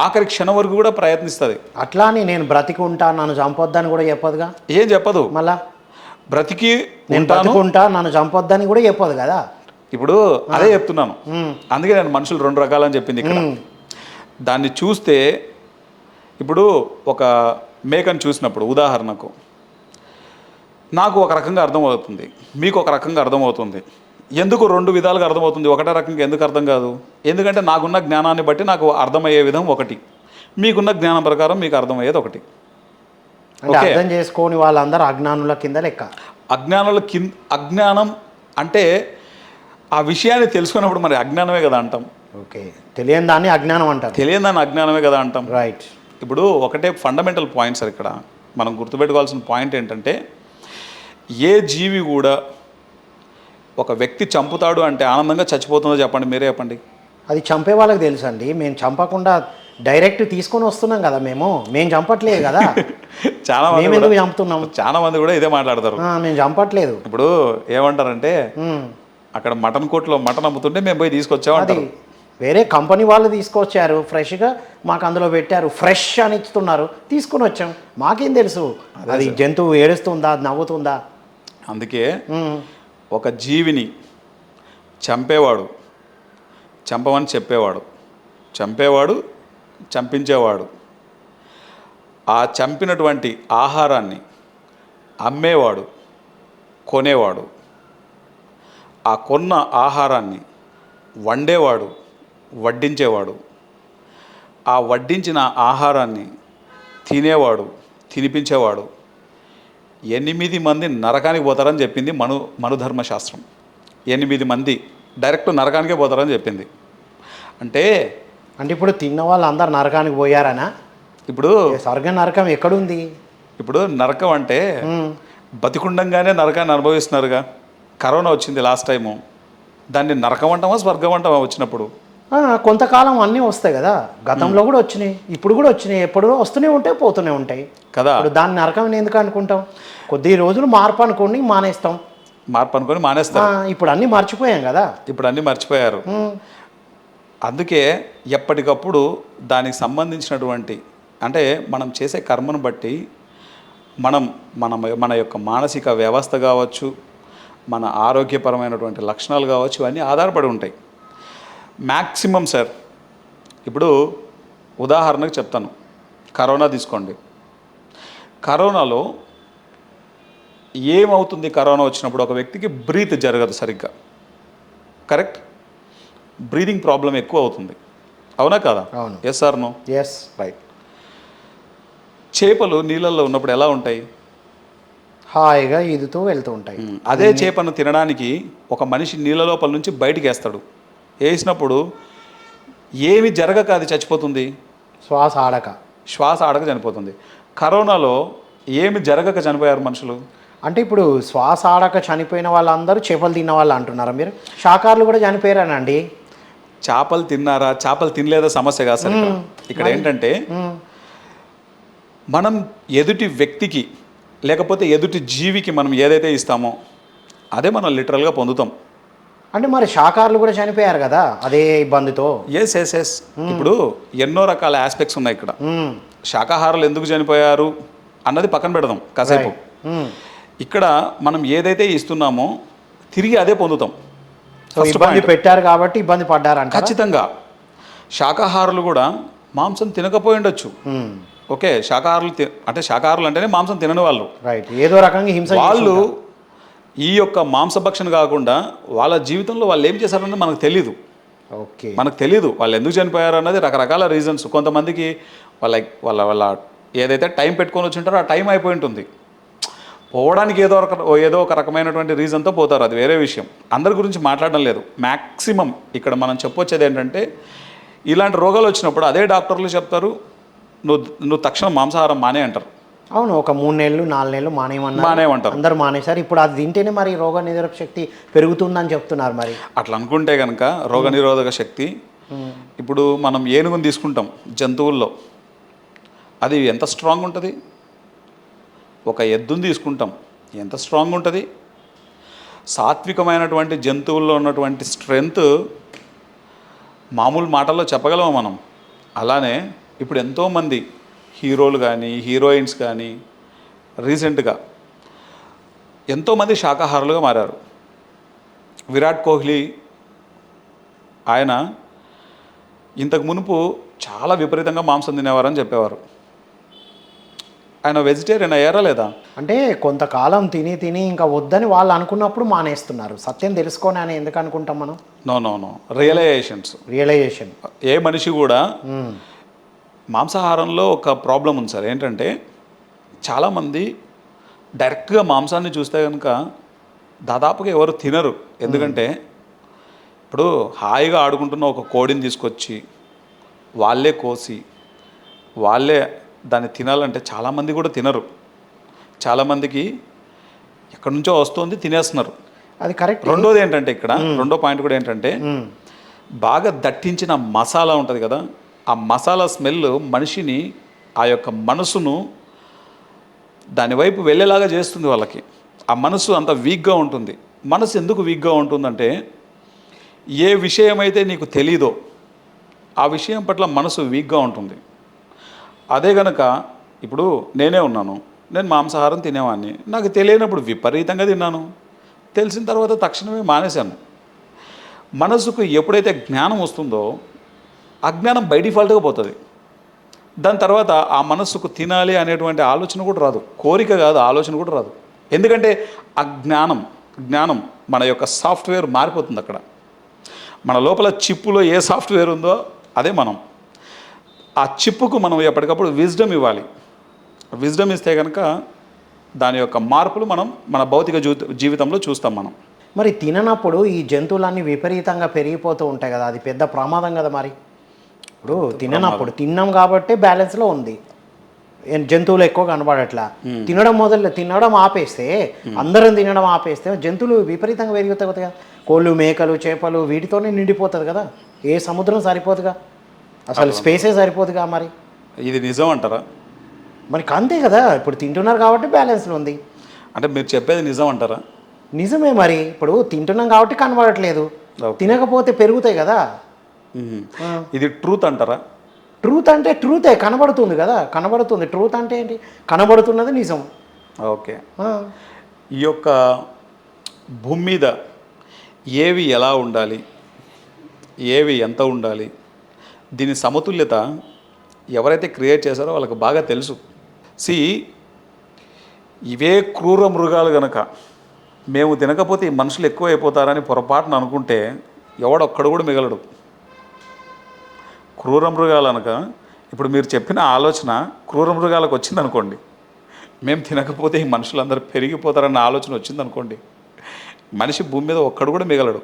ఆఖరి క్షణం వరకు కూడా ప్రయత్నిస్తుంది. అట్లా అని నేను బ్రతికి ఉంటా నన్ను చంపొద్దని కూడా చెప్పదుగా. ఏం చెప్పదు, మళ్ళా బ్రతికి నేను బ్రతికుంటా నన్ను చంపొద్దని కూడా చెప్పదు కదా. ఇప్పుడు అదే చెప్తున్నాను, అందుకే నేను మనుషులు రెండు రకాలని చెప్పింది ఇక్కడ. దాన్ని చూస్తే ఇప్పుడు ఒక మేకను చూసినప్పుడు ఉదాహరణకు నాకు ఒక రకంగా అర్థమవుతుంది, మీకు ఒక రకంగా అర్థమవుతుంది. ఎందుకు రెండు విధాలుగా అర్థమవుతుంది, ఒకటే రకంగా ఎందుకు అర్థం కాదు? ఎందుకంటే నాకున్న జ్ఞానాన్ని బట్టి నాకు అర్థమయ్యే విధం ఒకటి, మీకున్న జ్ఞానం ప్రకారం మీకు అర్థమయ్యేది ఒకటి. అర్థం చేసుకొని వాళ్ళందరూ అజ్ఞానుల కింద లెక్క. అజ్ఞానం అంటే ఆ విషయాన్ని తెలుసుకున్నప్పుడు మరి అజ్ఞానమే కదా అంటాం. ఓకే, తెలియని దాన్ని అజ్ఞానం అంటాం, తెలియని దాన్ని అజ్ఞానమే కదా అంటాం. రైట్. ఇప్పుడు ఒకటే ఫండమెంటల్ పాయింట్ సార్, ఇక్కడ మనం గుర్తుపెట్టుకోవాల్సిన పాయింట్ ఏంటంటే, ఏ జీవి కూడా ఒక వ్యక్తి చంపుతాడు అంటే ఆనందంగా చచ్చిపోతుందో చెప్పండి, మీరే చెప్పండి. అది చంపే వాళ్ళకి తెలుసు అండి, మేము చంపకుండా డైరెక్ట్ తీసుకొని వస్తున్నాం కదా, మేము చంపట్లేదు కదా. చాలా మంది చంపుతున్నాం, చాలా మంది కూడా ఇదే మాట్లాడతారు, మేము చంపట్లేదు. ఇప్పుడు ఏమంటారంటే అక్కడ మటన్ కోట్లో మటన్ అమ్ముతుంటే మేము పోయి తీసుకొచ్చామంటారు. వేరే కంపెనీ వాళ్ళు తీసుకొచ్చారు, ఫ్రెష్గా మాకు అందులో పెట్టారు, ఫ్రెష్ అని ఇస్తున్నారు, తీసుకొని వచ్చాం, మాకేం తెలుసు అది జంతువు ఏడుస్తుందా నవ్వుతుందా. అందుకే ఒక జీవిని చంపేవాడు, చంపమని చెప్పేవాడు, చంపేవాడు, చంపించేవాడు, ఆ చంపినటువంటి ఆహారాన్ని అమ్మేవాడు, కొనేవాడు, ఆ కొన్న ఆహారాన్ని వండేవాడు, వడ్డించేవాడు, ఆ వడ్డించిన ఆహారాన్ని తినేవాడు, తినిపించేవాడు, 8 మంది నరకానికి పోతారని చెప్పింది మనుధర్మశాస్త్రం. 8 మంది డైరెక్ట్ నరకానికే పోతారని చెప్పింది. అంటే ఇప్పుడు తిన్న వాళ్ళు అందరు నరకానికి పోయారనా? ఇప్పుడు స్వర్గం నరకం ఎక్కడుంది? ఇప్పుడు నరకం అంటే బతికుండంగానే నరకాన్ని అనుభవిస్తున్నారుగా. కరోనా వచ్చింది లాస్ట్ టైము, దాన్ని నరకం అంటామా స్వర్గం అంటామా వచ్చినప్పుడు? కొంతకాలం అన్నీ వస్తాయి కదా, గతంలో కూడా వచ్చినాయి, ఇప్పుడు కూడా వచ్చినాయి, ఎప్పుడు వస్తూనే ఉంటాయి, పోతూనే ఉంటాయి కదా. దాన్ని నరకం ఎందుకు అనుకుంటాం? కొద్ది రోజులు మార్పు అనుకోండి మానేస్తాం, మార్పు అనుకొని మానేస్తాం. ఇప్పుడు అన్నీ మర్చిపోయాం కదా, ఇప్పుడు అన్నీ మర్చిపోయారు. అందుకే ఎప్పటికప్పుడు దానికి సంబంధించినటువంటి అంటే మనం చేసే కర్మను బట్టి మన యొక్క మానసిక వ్యవస్థ కావచ్చు, మన ఆరోగ్యపరమైనటువంటి లక్షణాలు కావచ్చు, ఇవన్నీ ఆధారపడి ఉంటాయి. మ్యాక్సిమం సార్, ఇప్పుడు ఉదాహరణకు చెప్తాను, కరోనా తీసుకోండి. కరోనాలో ఏమవుతుంది? కరోనా వచ్చినప్పుడు ఒక వ్యక్తికి బ్రీత్ జరగదు సరిగ్గా, కరెక్ట్? బ్రీదింగ్ ప్రాబ్లం ఎక్కువ అవుతుంది, అవునా కదా? Yes or no? Yes, right. చేపలు నీళ్ళల్లో ఉన్నప్పుడు ఎలా ఉంటాయి? హాయిగా ఈదుతూ వెళ్తూ ఉంటాయి. అదే చేపను తినడానికి ఒక మనిషి నీళ్ళ లోపల నుంచి బయటికి వేస్తాడు, వేసినప్పుడు ఏమి జరగక అది చచ్చిపోతుంది, శ్వాస ఆడక చనిపోతుంది. కరోనాలో ఏమి జరగక చనిపోయారు మనుషులు. అంటే ఇప్పుడు శ్వాస ఆడక చనిపోయిన వాళ్ళందరూ చేపలు తిన్న వాళ్ళు అంటున్నారా మీరు? శాకాహారులు కూడా చనిపోయారనండి. చేపలు తిన్నారా చేపలు తినలేదా సమస్య కాదు సార్. ఇక్కడ ఏంటంటే మనం ఎదుటి వ్యక్తికి లేకపోతే ఎదుటి జీవికి మనం ఏదైతే ఇస్తామో అదే మనం లిటరల్గా పొందుతాం. అంటే మరి శాకాహారులు కూడా చనిపోయారు కదా అదే ఇబ్బందితో. ఎస్. ఇప్పుడు ఎన్నో రకాల ఆస్పెక్ట్స్ ఉన్నాయి ఇక్కడ. శాకాహారులు ఎందుకు చనిపోయారు అన్నది పక్కన పెడదాం కాసేపు. ఇక్కడ మనం ఏదైతే ఇస్తున్నామో తిరిగి అదే పొందుతాం. ఇబ్బంది పెట్టారు కాబట్టి ఇబ్బంది పడ్డారు. ఖచ్చితంగా శాకాహారులు కూడా మాంసం తినకపోయి ఉండొచ్చు, ఓకే, శాకాహారులు అంటే శాకాహారులు అంటేనే మాంసం తినని వాళ్ళు. రైట్, ఏదో రకంగా హింస వాళ్ళు ఈ యొక్క మాంసభక్షణ కాకుండా వాళ్ళ జీవితంలో వాళ్ళు ఏం చేశారన్నది మనకు తెలీదు. ఓకే, మనకు తెలీదు వాళ్ళు ఎందుకు చనిపోయారు అన్నది. రకరకాల రీజన్స్. కొంతమందికి వాళ్ళ వాళ్ళ వాళ్ళ ఏదైతే టైం పెట్టుకొని వచ్చి ఉంటారో ఆ టైం అయిపోయి ఉంటుంది. పోవడానికి ఏదో ఒక రకమైనటువంటి రీజన్తో పోతారు, అది వేరే విషయం. అందరి గురించి మాట్లాడడం లేదు. మ్యాక్సిమం ఇక్కడ మనం చెప్పొచ్చేది ఏంటంటే, ఇలాంటి రోగాలు వచ్చినప్పుడు అదే డాక్టర్లు చెప్తారు, నువ్వు తక్షణం మాంసాహారం మానే అంటారు. అవును, ఒక 3 నెలలు 4 నెలలు మానేయమంటారు. అందరు మానేశారు. ఇప్పుడు అది తింటేనే మరి రోగ నిరోధక శక్తి పెరుగుతుందని చెప్తున్నారు. మరి అట్లా అనుకుంటే కనుక రోగ నిరోధక శక్తి, ఇప్పుడు మనం ఏనుగుని తీసుకుంటాం జంతువుల్లో, అది ఎంత స్ట్రాంగ్ ఉంటుంది. ఒక ఎద్దుని తీసుకుంటాం, ఎంత స్ట్రాంగ్ ఉంటుంది. సాత్వికమైనటువంటి జంతువుల్లో ఉన్నటువంటి స్ట్రెంగ్త్ మామూలు మాటల్లో చెప్పగలము మనం. అలానే ఇప్పుడు ఎంతోమంది హీరోలు కానీ హీరోయిన్స్ కానీ రీసెంట్గా ఎంతోమంది శాకాహారులుగా మారారు. విరాట్ కోహ్లీ ఆయన ఇంతకు మునుపు చాలా విపరీతంగా మాంసం తినేవారని చెప్పేవారు. ఆయన వెజిటేరియన్ అయ్యారా లేదా? అంటే కొంతకాలం తిని తిని ఇంకా వద్దని వాళ్ళు అనుకున్నప్పుడు మానేస్తున్నారు. సత్యం తెలుసుకొని అని ఎందుకు అనుకుంటాం మనం? No realisation. ఏ మనిషి కూడా మాంసాహారంలో ఒక ప్రాబ్లం ఉంది సార్. ఏంటంటే చాలామంది డైరెక్ట్గా మాంసాన్ని చూస్తే కనుక దాదాపుగా ఎవరు తినరు. ఎందుకంటే ఇప్పుడు హాయిగా ఆడుకుంటున్న ఒక కోడిని తీసుకొచ్చి వాళ్ళే కోసి వాళ్ళే దాన్ని తినాలంటే చాలామంది కూడా తినరు. చాలామందికి ఎక్కడి నుంచో వస్తుంది, తినేస్తున్నారు. అది కరెక్ట్. రెండోది ఏంటంటే ఇక్కడ రెండో పాయింట్ కూడా ఏంటంటే, బాగా దట్టించిన మసాలా ఉంటుంది కదా, ఆ మసాలా స్మెల్ మనిషిని, ఆ యొక్క మనసును దాని వైపు వెళ్ళేలాగా చేస్తుంది. వాళ్ళకి ఆ మనసు అంత వీక్గా ఉంటుంది. మనసు ఎందుకు వీక్గా ఉంటుందంటే, ఏ విషయం అయితే నీకు తెలీదో ఆ విషయం పట్ల మనసు వీక్గా ఉంటుంది. అదే గనక ఇప్పుడు నేనే ఉన్నాను, నేను మాంసాహారం తినేవాడిని, నాకు తెలియనప్పుడు విపరీతంగా తిన్నాను, తెలిసిన తర్వాత తక్షణమే మానేశాను. మనసుకు ఎప్పుడైతే జ్ఞానం వస్తుందో అజ్ఞానం బై డిఫాల్ట్గా పోతుంది. దాని తర్వాత ఆ మనస్సుకు తినాలి అనేటువంటి ఆలోచన కూడా రాదు, కోరిక కాదు, ఆలోచన కూడా రాదు. ఎందుకంటే జ్ఞానం మన యొక్క సాఫ్ట్వేర్ మారిపోతుంది. అక్కడ మన లోపల చిప్పులో ఏ సాఫ్ట్వేర్ ఉందో అదే మనం. ఆ చిప్పుకు మనం ఎప్పటికప్పుడు విజ్డమ్ ఇవ్వాలి. విజ్డమ్ ఇస్తే కనుక దాని యొక్క మార్పులు మనం మన భౌతిక జీవితంలో చూస్తాం మనం. మరి తిననప్పుడు ఈ జంతువులన్నీ విపరీతంగా పెరిగిపోతూ ఉంటాయి కదా, అది పెద్ద ప్రమాదం కదా. మరి ఇప్పుడు తిననప్పుడు తిన్నాం కాబట్టి బ్యాలెన్స్లో ఉంది, జంతువులు ఎక్కువ కనబడట్లా. తినడం ఆపేస్తే, అందరం తినడం ఆపేస్తే జంతువులు విపరీతంగా పెరిగిపోతాయి కదా. కోళ్ళు, మేకలు, చేపలు వీటితోనే నిండిపోతుంది కదా. ఏ సముద్రం సరిపోదుగా, అసలు స్పేసే సరిపోదుగా. మరి ఇది నిజం అంటారా? మరి అంతే కదా, ఇప్పుడు తింటున్నారు కాబట్టి బ్యాలెన్స్లో ఉంది. అంటే మీరు చెప్పేది నిజం అంటారా? నిజమే. మరి ఇప్పుడు తింటున్నాం కాబట్టి కనబడట్లేదు, తినకపోతే పెరుగుతాయి కదా. ఇది ట్రూత్ అంటారా? ట్రూత్ అంటే ట్రూతే, కనబడుతుంది కదా, కనబడుతుంది. ట్రూత్ అంటే ఏంటి? కనబడుతున్నది నిజం. ఓకే. ఈ యొక్క భూమి మీద ఏవి ఎలా ఉండాలి, ఏవి ఎంత ఉండాలి, దీని సమతుల్యత ఎవరైతే క్రియేట్ చేశారో వాళ్ళకి బాగా తెలుసు. ఇవే క్రూర మృగాలు గనక మేము తినకపోతే ఈ మనుషులు ఎక్కువ అయిపోతారని పొరపాటున అనుకుంటే ఎవడొక్కడు కూడా మిగలడు. క్రూర మృగాలు అనక ఇప్పుడు మీరు చెప్పిన ఆలోచన క్రూర మృగాలకు వచ్చిందనుకోండి, మేము తినకపోతే ఈ మనుషులందరూ పెరిగిపోతారన్న ఆలోచన వచ్చిందనుకోండి, మనిషి భూమి మీద ఒక్కడు కూడా మిగలడు.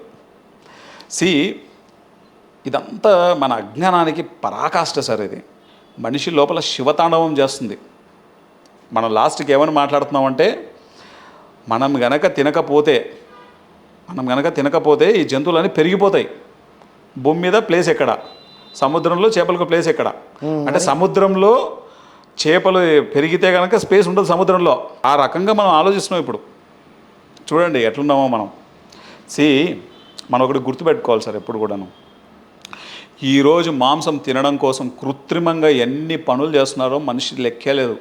ఇదంతా మన అజ్ఞానానికి పరాకాష్ట సార్. ఇది మనిషి లోపల శివతాండవం చేస్తుంది. మనం లాస్ట్కి ఏమని మాట్లాడుతున్నామంటే, మనం గనక తినకపోతే ఈ జంతువులన్నీ పెరిగిపోతాయి. భూమి మీద ప్లేస్ ఎక్కడ? సముద్రంలో చేపలకు ప్లేస్ ఎక్కడ? అంటే సముద్రంలో చేపలు పెరిగితే కనుక స్పేస్ ఉండదు సముద్రంలో. ఆ రకంగా మనం ఆలోచిస్తున్నాం. ఇప్పుడు చూడండి ఎట్లున్నామో మనం. మనం ఒకటి గుర్తుపెట్టుకోవాలి సార్ ఎప్పుడు కూడాను. ఈరోజు మాంసం తినడం కోసం కృత్రిమంగా ఎన్ని పనులు చేస్తున్నారో మనిషి లెక్కే లేదు.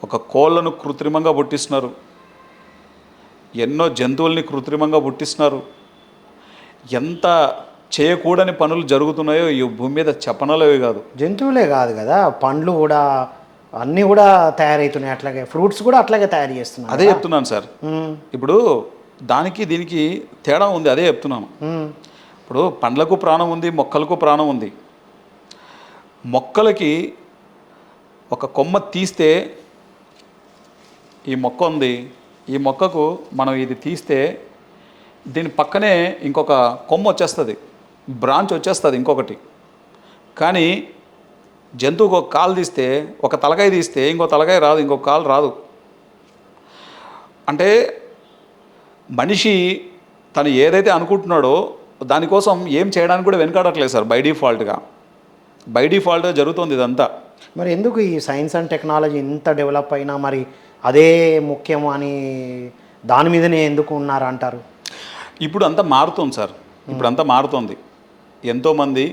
ఒక కోళ్ళను కృత్రిమంగా పుట్టిస్తున్నారు, ఎన్నో జంతువుల్ని కృత్రిమంగా పుట్టిస్తున్నారు. ఎంత చేయకూడని పనులు జరుగుతున్నాయో ఈ భూమి మీద చెప్పనలేవి కాదు. జంతువులే కాదు కదా, పండ్లు కూడా అన్నీ కూడా తయారవుతున్నాయి, అట్లాగే ఫ్రూట్స్ కూడా అట్లాగే తయారు చేస్తున్నారు. అదే చెప్తున్నాను సార్. ఇప్పుడు దానికి దీనికి తేడా ఉంది, అదే చెప్తున్నాను. ఇప్పుడు పండ్లకు ప్రాణం ఉంది, మొక్కలకు ప్రాణం ఉంది. మొక్కలకి ఒక కొమ్మ తీస్తే ఈ మొక్క ఉంది, ఈ మొక్కకు మనం ఇది తీస్తే దీని పక్కనే ఇంకొక కొమ్మ వచ్చేస్తుంది, బ్రాంచ్ వచ్చేస్తుంది ఇంకొకటి. కానీ జంతువుకు ఒక కాలు తీస్తే, ఒక తలకాయ తీస్తే ఇంకో తలకాయ రాదు, ఇంకొక కాలు రాదు. అంటే మనిషి తను ఏదైతే అనుకుంటున్నాడో దానికోసం ఏం చేయడానికి కూడా వెనకాడట్లేదు సార్. బై డిఫాల్ట్గా జరుగుతుంది ఇదంతా. మరి ఎందుకు ఈ సైన్స్ అండ్ టెక్నాలజీ ఇంత డెవలప్ అయినా మరి అదే ముఖ్యం అని దాని మీదనే ఎందుకు ఉన్నారు అంటారు? ఇప్పుడు అంతా మారుతుంది సార్, ఇప్పుడు అంతా మారుతుంది. ఎంతోమంది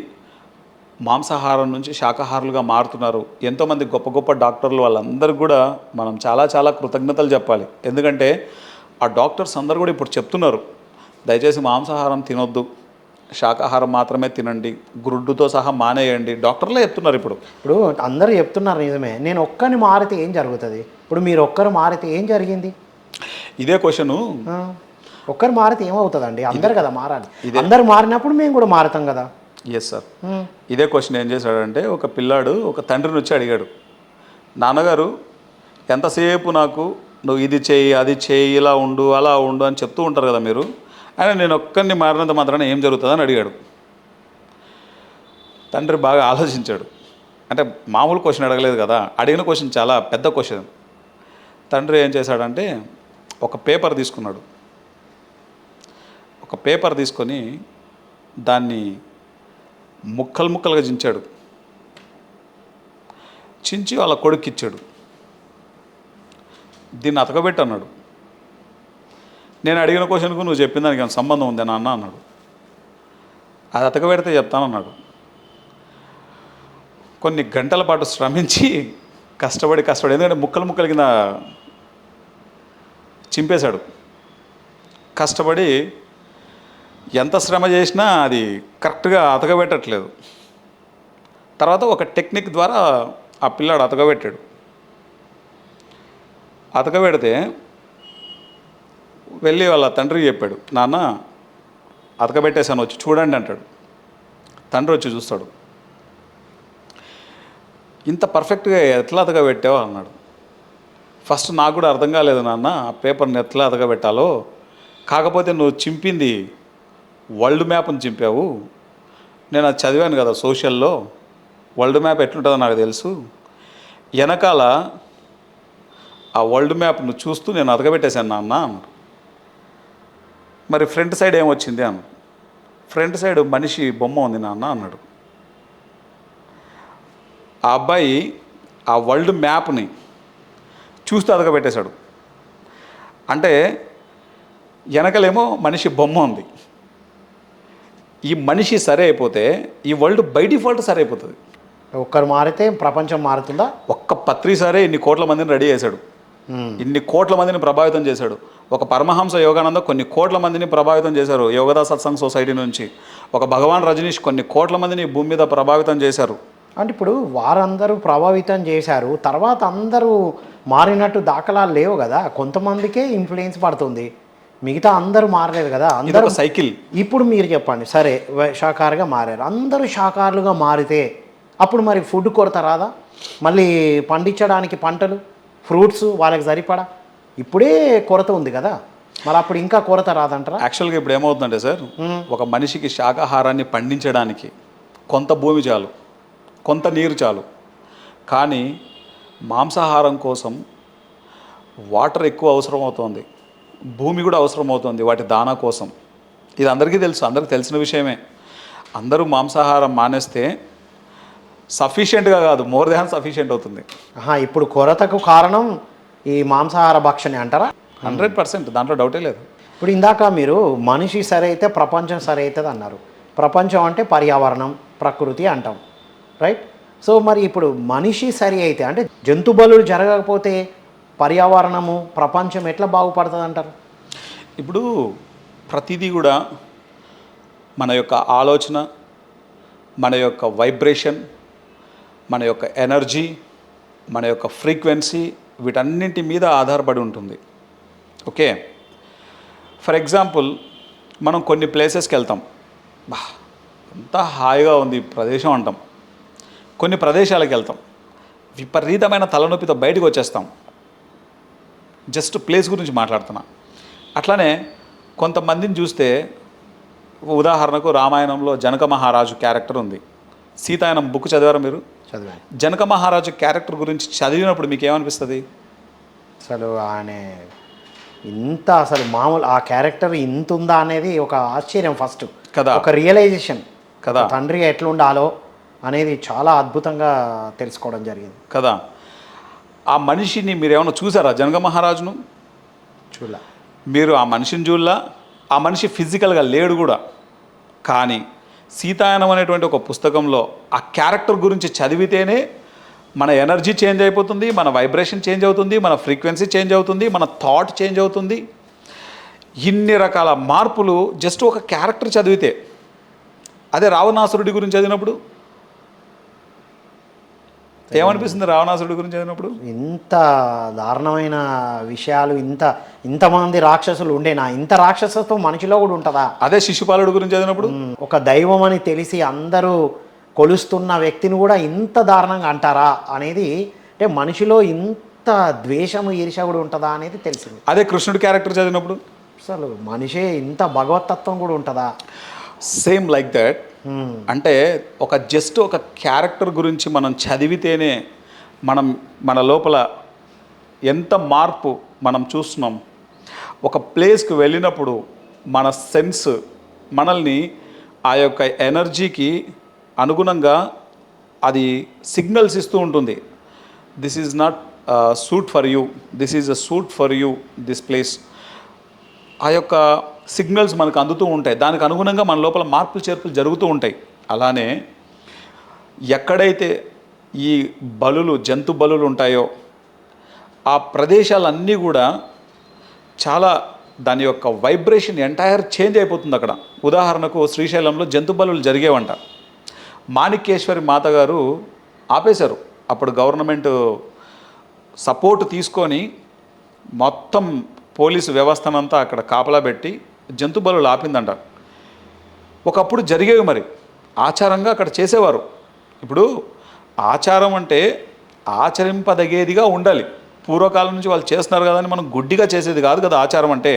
మాంసాహారం నుంచి శాకాహారులుగా మారుతున్నారు. ఎంతోమంది గొప్ప గొప్ప డాక్టర్లు, వాళ్ళందరికీ కూడా మనం చాలా చాలా కృతజ్ఞతలు చెప్పాలి. ఎందుకంటే ఆ డాక్టర్స్ అందరూ కూడా ఇప్పుడు చెప్తున్నారు, దయచేసి మాంసాహారం తినొద్దు, శాకాహారం మాత్రమే తినండి, గుడ్డుతో సహా మానేయండి. డాక్టర్లే చెప్తున్నారు ఇప్పుడు. ఇప్పుడు అందరూ చెప్తున్నారు నిజమే. నేను ఒక్కరిని మారితే ఏం జరుగుతుంది? ఇప్పుడు మీరు ఒక్కరు మారితే ఏం జరిగింది? ఇదే క్వశ్చను. ఒక్కరు మారితే ఏమవుతుందండి? అందరు కదా మారాలి. అందరు మారినప్పుడు మేము కూడా మారుతాం కదా. Yes sir. ఇదే క్వశ్చన్ ఏం చేశాడంటే, ఒక పిల్లాడు ఒక తండ్రిని వచ్చి అడిగాడు, నాన్నగారు ఎంతసేపు నాకు నువ్వు ఇది చేయి అది చేయి ఇలా ఉండు అలా ఉండు అని చెప్తూ ఉంటారు కదా మీరు, అయినా నేను ఒక్కరిని మారినంత మాత్రాన ఏం జరుగుతుందని అడిగాడు. తండ్రి బాగా ఆలోచించాడు. అంటే మామూలు క్వశ్చన్ అడగలేదు కదా, అడిగిన క్వశ్చన్ చాలా పెద్ద క్వశ్చన్. తండ్రి ఏం చేశాడంటే ఒక పేపర్ తీసుకున్నాడు. ఒక పేపర్ తీసుకొని దాన్ని ముక్కలుగా చించాడు. చించి వాళ్ళ కొడుక్కి ఇచ్చాడు. దీన్ని అతకబెట్టి అన్నాడు. నేను అడిగిన క్వశ్చన్కు నువ్వు చెప్పిన దానికి ఏమైనా సంబంధం ఉందా నాన్న అన్నాడు. అది అతకబెడితే చెప్తానన్నాడు. కొన్ని గంటల పాటు శ్రమించి కష్టపడి ఎందుకంటే ముక్కలు కింద చింపేశాడు. కష్టపడి ఎంత శ్రమ చేసినా అది కరెక్ట్గా అతకబెట్టట్లేదు. తర్వాత ఒక టెక్నిక్ ద్వారా ఆ పిల్లాడు అతకబెట్టాడు. అతకబెడితే వెళ్ళి వాళ్ళ తండ్రికి చెప్పాడు, నాన్న అతకబెట్టేశాను వచ్చి చూడండి అంటాడు. తండ్రి వచ్చి చూస్తాడు. ఇంత పర్ఫెక్ట్గా ఎట్లా అతకబెట్టావు అన్నాడు. ఫస్ట్ నాకు కూడా అర్థం కాలేదు నాన్న, ఆ పేపర్ని ఎట్లా అతకబెట్టాలో. కాకపోతే నువ్వు చింపింది వరల్డ్ మ్యాప్ని చింపావు. నేను అది చదివాను కదా సోషల్లో, వరల్డ్ మ్యాప్ ఎట్లుంటుందో నాకు తెలుసు. వెనకాల ఆ వరల్డ్ మ్యాప్ను చూస్తూ నేను అతకబెట్టేశాను నాన్న అన్నాడు. మరి ఫ్రంట్ సైడ్ ఏమొచ్చింది అన్నాడు. ఫ్రంట్ సైడ్ మనిషి బొమ్మ ఉంది నాన్న అన్నాడు. ఆ అబ్బాయి ఆ వరల్డ్ మ్యాప్ని చూస్తూ అతకబెట్టేశాడు. అంటే వెనకలేమో మనిషి బొమ్మ ఉంది. ఈ మనిషి సరే అయిపోతే ఈ వరల్డ్ బై డిఫాల్ట్ సరే అయిపోతుంది. ఒక్కరు మారితే ప్రపంచం మారుతుందా? ఒక్క పత్రి సరే ఇన్ని కోట్ల మందిని రెడీ చేశాడు, ఇన్ని కోట్ల మందిని ప్రభావితం చేశాడు. ఒక పరమహంస యోగానంద కొన్ని కోట్ల మందిని ప్రభావితం చేశారు యోగదా సత్సంగ్ సొసైటీ నుంచి. ఒక భగవాన్ రజనీష్ కొన్ని కోట్ల మందిని భూమి మీద ప్రభావితం చేశారు. అంటే ఇప్పుడు వారందరూ ప్రభావితం చేశారు, తర్వాత అందరూ మారినట్టు దాఖలాలు లేవు కదా. కొంతమందికే ఇన్ఫ్లుయెన్స్ పడుతుంది, మిగతా అందరూ మారలేదు కదా. అందరూ సైకిల్. ఇప్పుడు మీరు చెప్పండి, సరే శాకాహారిగా మారారు, అందరూ శాకాహారులుగా మారితే అప్పుడు మరి ఫుడ్ కొరత రాదా? మళ్ళీ పండించడానికి పంటలు ఫ్రూట్స్ వాళ్ళకి సరిపడా ఇప్పుడే కొరత ఉంది కదా, మరి అప్పుడు ఇంకా కొరత రాదంటారా? యాక్చువల్గా ఇప్పుడు ఏమవుతుందంటే సార్, ఒక మనిషికి శాకాహారాన్ని పండించడానికి కొంత భూమి చాలు, కొంత నీరు చాలు. కానీ మాంసాహారం కోసం వాటర్ ఎక్కువ అవసరం అవుతుంది, భూమి కూడా అవసరం అవుతుంది వాటి దానా కోసం. ఇది అందరికీ తెలుసు, అందరికీ తెలిసిన విషయమే. అందరూ మాంసాహారం మానేస్తే సఫిషియెంట్గా కాదు, మోర్ దాన్ సఫిషియెంట్ అవుతుంది. ఇప్పుడు కొరతకు కారణం ఈ మాంసాహార భక్షణే అంటారా? 100%, దాంట్లో డౌటే లేదు. ఇప్పుడు ఇందాక మీరు మనిషి సరి అయితే ప్రపంచం సరి అవుతుంది అన్నారు. ప్రపంచం అంటే పర్యావరణం, ప్రకృతి అంటాం, రైట్? సో మరి ఇప్పుడు మనిషి సరి అయితే అంటే జంతు బలులు జరగకపోతే పర్యావరణము ప్రపంచం ఎట్లా బాగుపడుతుంది అంటారు? ఇప్పుడు ప్రతిదీ కూడా మన యొక్క ఆలోచన, మన యొక్క వైబ్రేషన్, మన యొక్క ఎనర్జీ, మన యొక్క ఫ్రీక్వెన్సీ వీటన్నింటి మీద ఆధారపడి ఉంటుంది. ఓకే, ఫర్ ఎగ్జాంపుల్ మనం కొన్ని ప్లేసెస్కి వెళ్తాం, బా అంతా హాయిగా ఉంది ఈ ప్రదేశం అంటాం. కొన్ని ప్రదేశాలకు వెళ్తాం, విపరీతమైన తలనొప్పితో బయటకు వచ్చేస్తాం. జస్ట్ ప్లేస్ గురించి మాట్లాడుతున్నా. అట్లానే కొంతమందిని చూస్తే, ఉదాహరణకు రామాయణంలో జనక మహారాజు క్యారెక్టర్ ఉంది. సీతాయనం బుక్ చదివారా మీరు? చదివాను. జనక మహారాజు క్యారెక్టర్ గురించి చదివినప్పుడు మీకు ఏమనిపిస్తుంది? అసలు ఆయన ఇంత అసలు మామూలు ఆ క్యారెక్టర్ ఇంత ఉందా అనేది ఒక ఆశ్చర్యం ఫస్ట్ కదా, ఒక రియలైజేషన్ కదా, తండ్రి ఎట్లుండాలో అనేది చాలా అద్భుతంగా తెలుసుకోవడం జరిగింది కదా. ఆ మనిషిని మీరు ఏమైనా చూసారా? జనక మహారాజును చూడ మీరు ఆ మనిషిని చూడలా. ఆ మనిషి ఫిజికల్గా లేడు కూడా. కానీ సీతాయనం అనేటువంటి ఒక పుస్తకంలో ఆ క్యారెక్టర్ గురించి చదివితేనే మన ఎనర్జీ చేంజ్ అయిపోతుంది, మన వైబ్రేషన్ చేంజ్ అవుతుంది, మన ఫ్రీక్వెన్సీ చేంజ్ అవుతుంది, మన థాట్ చేంజ్ అవుతుంది. ఇన్ని రకాల మార్పులు జస్ట్ ఒక క్యారెక్టర్ చదివితే. అదే రావణాసురుడి గురించి చదివినప్పుడు ఏమనిపిస్తుంది? రావణాసురుడి గురించి చదివినప్పుడు ఇంత దారుణమైన విషయాలు, ఇంతమంది రాక్షసులు ఉండేనా? ఇంత రాక్షసత్వం మనిషిలో కూడా ఉంటుందా? అదే శిశుపాలుడి గురించి చదివినప్పుడు ఒక దైవం అని తెలిసి అందరూ కొలుస్తున్న వ్యక్తిని కూడా ఇంత దారుణంగా అంటారా అనేది, అంటే మనిషిలో ఇంత ద్వేషము, ఈర్ష కూడా ఉంటుందా అనేది తెలిసింది. అదే కృష్ణుడి క్యారెక్టర్ చదివినప్పుడు అసలు మనిషే ఇంత భగవతత్వం కూడా ఉంటుందా? Same like that. అంటే జస్ట్ ఒక క్యారెక్టర్ గురించి మనం చదివితేనే మన లోపల ఎంత మార్పు మనం చూస్తున్నాం. ఒక ప్లేస్కి వెళ్ళినప్పుడు మన సెన్స్ మనల్ని ఆ యొక్క ఎనర్జీకి అనుగుణంగా అది సిగ్నల్స్ ఇస్తూ ఉంటుంది. This is not suit for you, this is a suit for you, this place. ఆ యొక్క సిగ్నల్స్ మనకు అందుతూ ఉంటాయి. దానికి అనుగుణంగా మన లోపల మార్పులు చేర్పులు జరుగుతూ ఉంటాయి. అలానే ఎక్కడైతే ఈ జంతు బలులు ఉంటాయో ఆ ప్రదేశాలన్నీ కూడా చాలా దాని యొక్క వైబ్రేషన్ ఎంటైర్ చేంజ్ అయిపోతుంది అక్కడ. ఉదాహరణకు శ్రీశైలంలో జంతు బలులు జరిగేవంట. మాణిక్యేశ్వరి మాత గారు ఆపేశారు. అప్పుడు గవర్నమెంట్ సపోర్ట్ తీసుకొని మొత్తం పోలీసు వ్యవస్థనంతా అక్కడ కాపలా పెట్టి జంతు బలులు ఆపిందంట. ఒకప్పుడు జరిగేవి, మరి ఆచారంగా అక్కడ చేసేవారు. ఇప్పుడు ఆచారం అంటే ఆచరింపదగేదిగా ఉండాలి. పూర్వకాలం నుంచి వాళ్ళు చేస్తున్నారు కదా అని మనం గుడ్డిగా చేసేది కాదు కదా ఆచారం అంటే.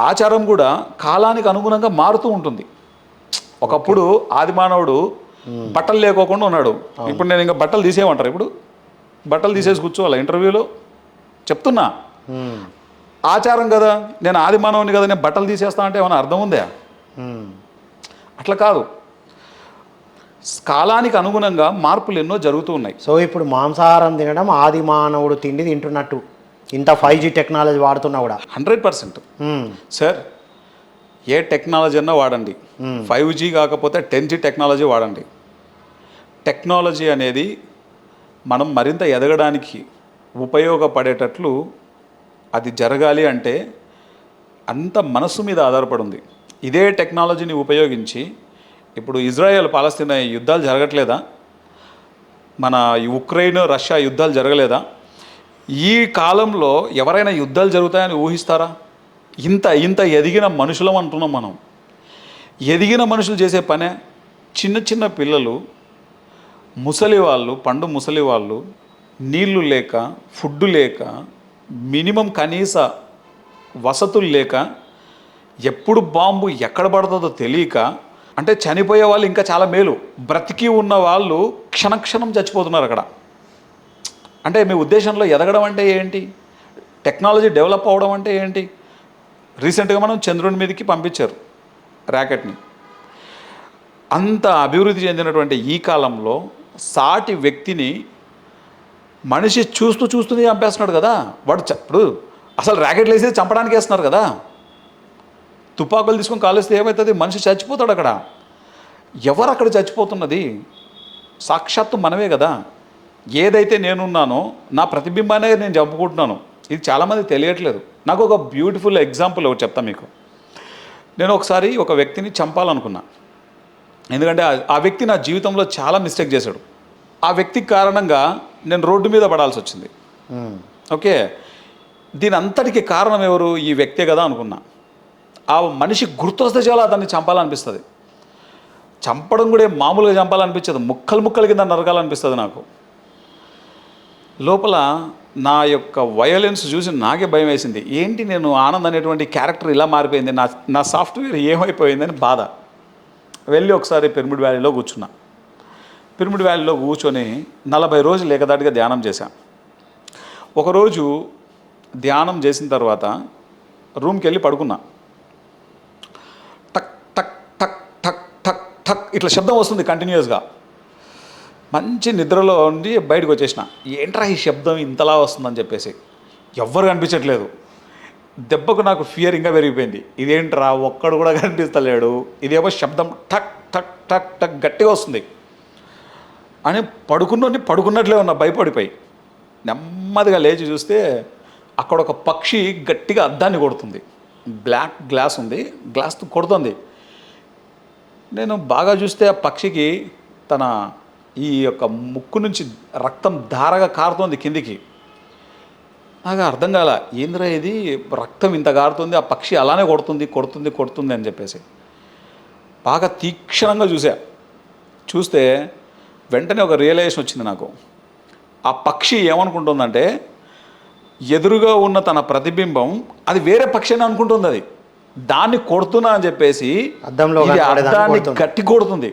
ఆచారం కూడా కాలానికి అనుగుణంగా మారుతూ ఉంటుంది. ఒకప్పుడు ఆది మానవుడు బట్టలు లేకోకుండా ఉన్నాడు. ఇప్పుడు నేను ఇంకా బట్టలు తీసేయమంటారు? ఇప్పుడు బట్టలు తీసేసి కూర్చోవాలి ఇంటర్వ్యూలో చెప్తున్నా. ఆచారం కదా, నేను ఆది మానవుని కదా, నేను బట్టలు తీసేస్తా అంటే ఏమైనా అర్థం ఉందా? అట్లా కాదు. కాలానికి అనుగుణంగా మార్పులు ఎన్నో జరుగుతూ ఉన్నాయి. సో ఇప్పుడు మాంసాహారం తినడం ఆది మానవుడు తిండి తింటున్నట్టు, ఇంత 5G టెక్నాలజీ వాడుతున్నా కూడా 100%. సార్, ఏ టెక్నాలజీ అన్నా వాడండి, 5G కాకపోతే 10G టెక్నాలజీ వాడండి. టెక్నాలజీ అనేది మనం మరింత ఎదగడానికి ఉపయోగపడేటట్లు అది జరగాలి అంటే అంత మనసు మీద ఆధారపడి ఉంది. ఇదే టెక్నాలజీని ఉపయోగించి ఇప్పుడు ఇజ్రాయెల్ పాలస్తీనా యుద్ధాలు జరగట్లేదా? మన ఉక్రెయిన్ రష్యా యుద్ధాలు జరగలేదా? ఈ కాలంలో ఎవరైనా యుద్ధాలు జరుగుతాయని ఊహిస్తారా? ఇంత ఎదిగిన మనుషులం అంటున్నాం మనం. ఎదిగిన మనుషులు చేసే పనే. చిన్న చిన్న పిల్లలు, ముసలి వాళ్ళు, పండు ముసలి వాళ్ళు, నీళ్లు లేక, ఫుడ్ లేక, మినిమం కనీస వసతులు లేక, ఎప్పుడు బాంబు ఎక్కడ పడుతుందో తెలియక, అంటే చనిపోయే వాళ్ళు ఇంకా చాలా మేలు, బ్రతికి ఉన్న వాళ్ళు క్షణక్షణం చచ్చిపోతున్నారు అక్కడ. అంటే మీ ఉద్దేశంలో ఎదగడం అంటే ఏంటి? టెక్నాలజీ డెవలప్ అవ్వడం అంటే ఏంటి? రీసెంట్గా మనం చంద్రుని మీదకి పంపించారు ర్యాకెట్ని. అంత అభివృద్ధి చెందినటువంటి ఈ కాలంలో సాటి వ్యక్తిని మనిషి చూస్తూనే చంపేస్తున్నాడు కదా. వాడు ఇప్పుడు అసలు ర్యాకెట్లు వేసేది చంపడానికి వేస్తున్నారు కదా. తుపాకులు తీసుకొని కాలేస్తే ఏమవుతుంది? మనిషి చచ్చిపోతాడు అక్కడ. ఎవరు అక్కడ చచ్చిపోతున్నది? సాక్షాత్తు మనమే కదా. ఏదైతే నేనున్నానో నా ప్రతిబింబానే నేను చంపుకుంటున్నాను. ఇది చాలామంది తెలియట్లేదు. నాకు ఒక బ్యూటిఫుల్ ఎగ్జాంపుల్ ఒకటి చెప్తాను మీకు. నేను ఒకసారి ఒక వ్యక్తిని చంపాలనుకున్నా. ఎందుకంటే ఆ వ్యక్తి నా జీవితంలో చాలా మిస్టేక్ చేశాడు. ఆ వ్యక్తి కారణంగా నేను రోడ్డు మీద పడాల్సి వచ్చింది. ఓకే, దీని అంతటికి కారణం ఎవరు? ఈ వ్యక్తే కదా అనుకున్నా. ఆ మనిషి గుర్తొస్తే చాలా అతన్ని చంపాలనిపిస్తుంది. చంపడం కూడా మామూలుగా చంపాలనిపించదు, ముక్కలు ముక్కలు కింద నరకాలనిపిస్తుంది నాకు. లోపల నా యొక్క వయలెన్స్ చూసి నాకే భయం వేసింది. ఏంటి నేను ఆనంద్ అనేటువంటి క్యారెక్టర్ ఇలా మారిపోయింది, నా సాఫ్ట్వేర్ ఏమైపోయిందని బాధ. వెళ్ళి ఒకసారి పిరమిడ్ వ్యాలీలో కూర్చున్నా. పిరమిడ్ వ్యాలీలో కూర్చొని 40 రోజులు ఏకదాటిగా ధ్యానం చేశాను. ఒకరోజు ధ్యానం చేసిన తర్వాత రూమ్కి వెళ్ళి పడుకున్నా. టక్ టక్ టక్ టక్ టక్ టక్ ఇట్లా శబ్దం వస్తుంది కంటిన్యూస్గా. మంచి నిద్రలో ఉండి బయటకు వచ్చేసిన. ఏంట్రా ఈ శబ్దం ఇంతలా వస్తుందని చెప్పేసి, ఎవ్వరు కనిపించట్లేదు. దెబ్బకు నాకు ఫియర్ ఇంకా పెరిగిపోయింది. ఇదేంట్రా ఒక్కడు కూడా కనిపిస్తలేడు, ఇదేమో శబ్దం టక్ టక్ టక్ టక్ గట్టిగా వస్తుంది అని పడుకున్నట్లే ఉన్నా భయపడిపోయి. నెమ్మదిగా లేచి చూస్తే అక్కడ ఒక పక్షి గట్టిగా అద్దాన్ని కొడుతుంది. బ్లాక్ గ్లాస్ ఉంది, గ్లాస్తో కొడుతుంది. నేను బాగా చూస్తే ఆ పక్షికి తన ఈ యొక్క ముక్కు నుంచి రక్తం ధారగా కారుతోంది కిందికి. నాకు అర్థం కాల, ఏంద్రా ఇది రక్తం ఇంత కారుతుంది, ఆ పక్షి అలానే కొడుతుంది అని చెప్పేసి బాగా తీక్షణంగా చూస్తే వెంటనే ఒక రియలైజేషన్ వచ్చింది నాకు. ఆ పక్షి ఏమనుకుంటుందంటే ఎదురుగా ఉన్న తన ప్రతిబింబం అది వేరే పక్షి అని అనుకుంటుంది. అది దాన్ని కొడుతున్నా అని చెప్పేసి అద్దాన్ని గట్టి కొడుతుంది.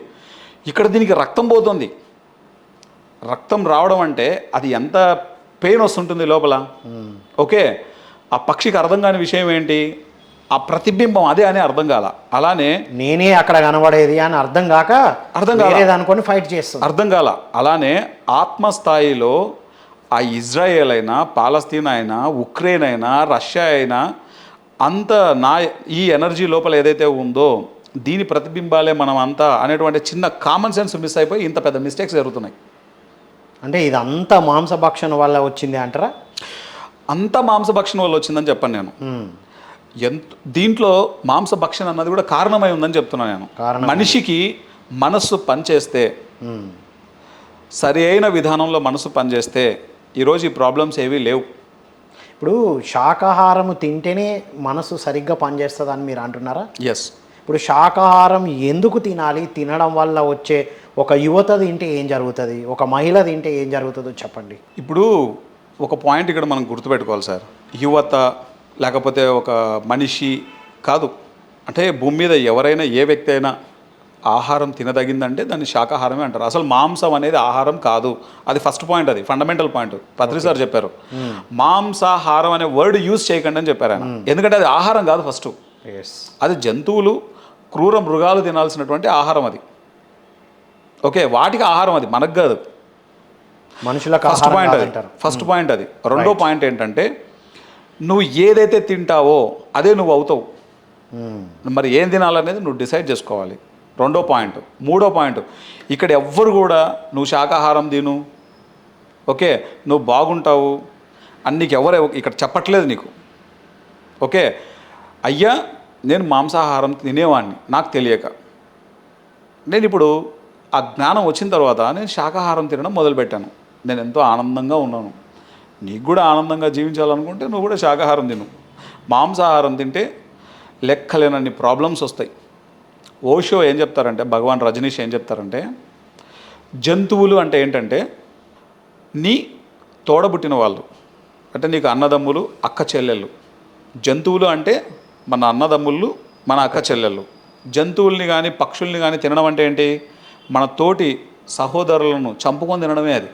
ఇక్కడ దీనికి రక్తం పోతుంది. రక్తం రావడం అంటే అది ఎంత పెయిన్ వస్తుంటుంది లోపల. ఓకే, ఆ పక్షికి అర్థం కాని విషయం ఏంటి, ఆ ప్రతిబింబం అదే అని అర్థం కాల. అలానే నేనే అక్కడ కనబడేది అని అర్థం కాక అనుకొని ఫైట్ చేస్తాను, అర్థం కాల. అలానే ఆత్మస్థాయిలో ఆ ఇజ్రాయేల్ అయినా, పాలస్తీనా అయినా, ఉక్రెయిన్ అయినా, రష్యా అయినా, అంత ఈ ఎనర్జీ లోపల ఏదైతే ఉందో దీని ప్రతిబింబాలే మనం అంతా అనేటువంటి చిన్న కామన్ సెన్స్ మిస్ అయిపోయి ఇంత పెద్ద మిస్టేక్స్ జరుగుతున్నాయి. అంటే ఇదంతా మాంసభక్షణ వల్ల వచ్చింది అంటారా? అంత మాంసభక్షణ వల్ల వచ్చిందని చెప్పాను నేను. దీంట్లో మాంసభక్షణ అన్నది కూడా కారణమై ఉందని చెప్తున్నాను నేను. మనిషికి మనస్సు పనిచేస్తే, సరి అయిన విధానంలో మనసు పనిచేస్తే ఈరోజు ఈ ప్రాబ్లమ్స్ ఏవీ లేవు. ఇప్పుడు శాకాహారం తింటేనే మనసు సరిగ్గా పనిచేస్తుంది అని మీరు అంటున్నారా? ఎస్. ఇప్పుడు శాకాహారం ఎందుకు తినాలి? తినడం వల్ల వచ్చే ఒక యువత తింటే ఏం జరుగుతుంది, ఒక మహిళ తింటే ఏం జరుగుతుందో చెప్పండి. ఇప్పుడు ఒక పాయింట్ ఇక్కడ మనం గుర్తుపెట్టుకోవాలి సార్. యువత లేకపోతే ఒక మనిషి కాదు, అంటే భూమి మీద ఎవరైనా ఏ వ్యక్తి అయినా ఆహారం తినదగిందంటే దాన్ని శాకాహారమే అంటారు. అసలు మాంసం అనేది ఆహారం కాదు. అది ఫస్ట్ పాయింట్, అది ఫండమెంటల్ పాయింట్. పత్రి సార్ చెప్పారు మాంసాహారం అనే వర్డ్ యూజ్ చేయకండి అని చెప్పారు ఆయన. ఎందుకంటే అది ఆహారం కాదు ఫస్ట్. అది జంతువులు, క్రూర మృగాలు తినాల్సినటువంటి ఆహారం అది. ఓకే, వాటికి ఆహారం అది, మనకు కాదు. మనుషులకు ఫస్ట్ పాయింట్ అది. రెండో పాయింట్ ఏంటంటే నువ్వు ఏదైతే తింటావో అదే నువ్వు అవుతావు. మరి ఏం తినాలనేది నువ్వు డిసైడ్ చేసుకోవాలి. రెండో పాయింట్. మూడో పాయింట్, ఇక్కడ ఎవ్వరు కూడా నువ్వు శాకాహారం తిను, ఓకే నువ్వు బాగుంటావు అని నీకు ఎవరు ఇక్కడ చెప్పట్లేదు నీకు. ఓకే, అయ్యా నేను మాంసాహారం తినేవాడిని నాకు తెలియక, నేను ఇప్పుడు ఆ జ్ఞానం వచ్చిన తర్వాత నేను శాకాహారం తినడం మొదలుపెట్టాను. నేను ఎంతో ఆనందంగా ఉన్నాను. నీకు కూడా ఆనందంగా జీవించాలనుకుంటే నువ్వు కూడా శాకాహారం తిను. మాంసాహారం తింటే లెక్కలేనన్ని ప్రాబ్లమ్స్ వస్తాయి. ఓషో ఏం చెప్తారంటే, భగవాన్ రజనీష్ ఏం చెప్తారంటే, జంతువులు అంటే ఏంటంటే నీ తోడబుట్టిన వాళ్ళు, అంటే నీకు అన్నదమ్ములు, అక్క చెల్లెళ్ళు. జంతువులు అంటే మన అన్నదమ్ముళ్ళు, మన అక్క చెల్లెళ్ళు. జంతువుల్ని కానీ పక్షుల్ని కానీ తినడం అంటే ఏంటి, మన తోటి సహోదరులను చంపుకొని తినడమే అది.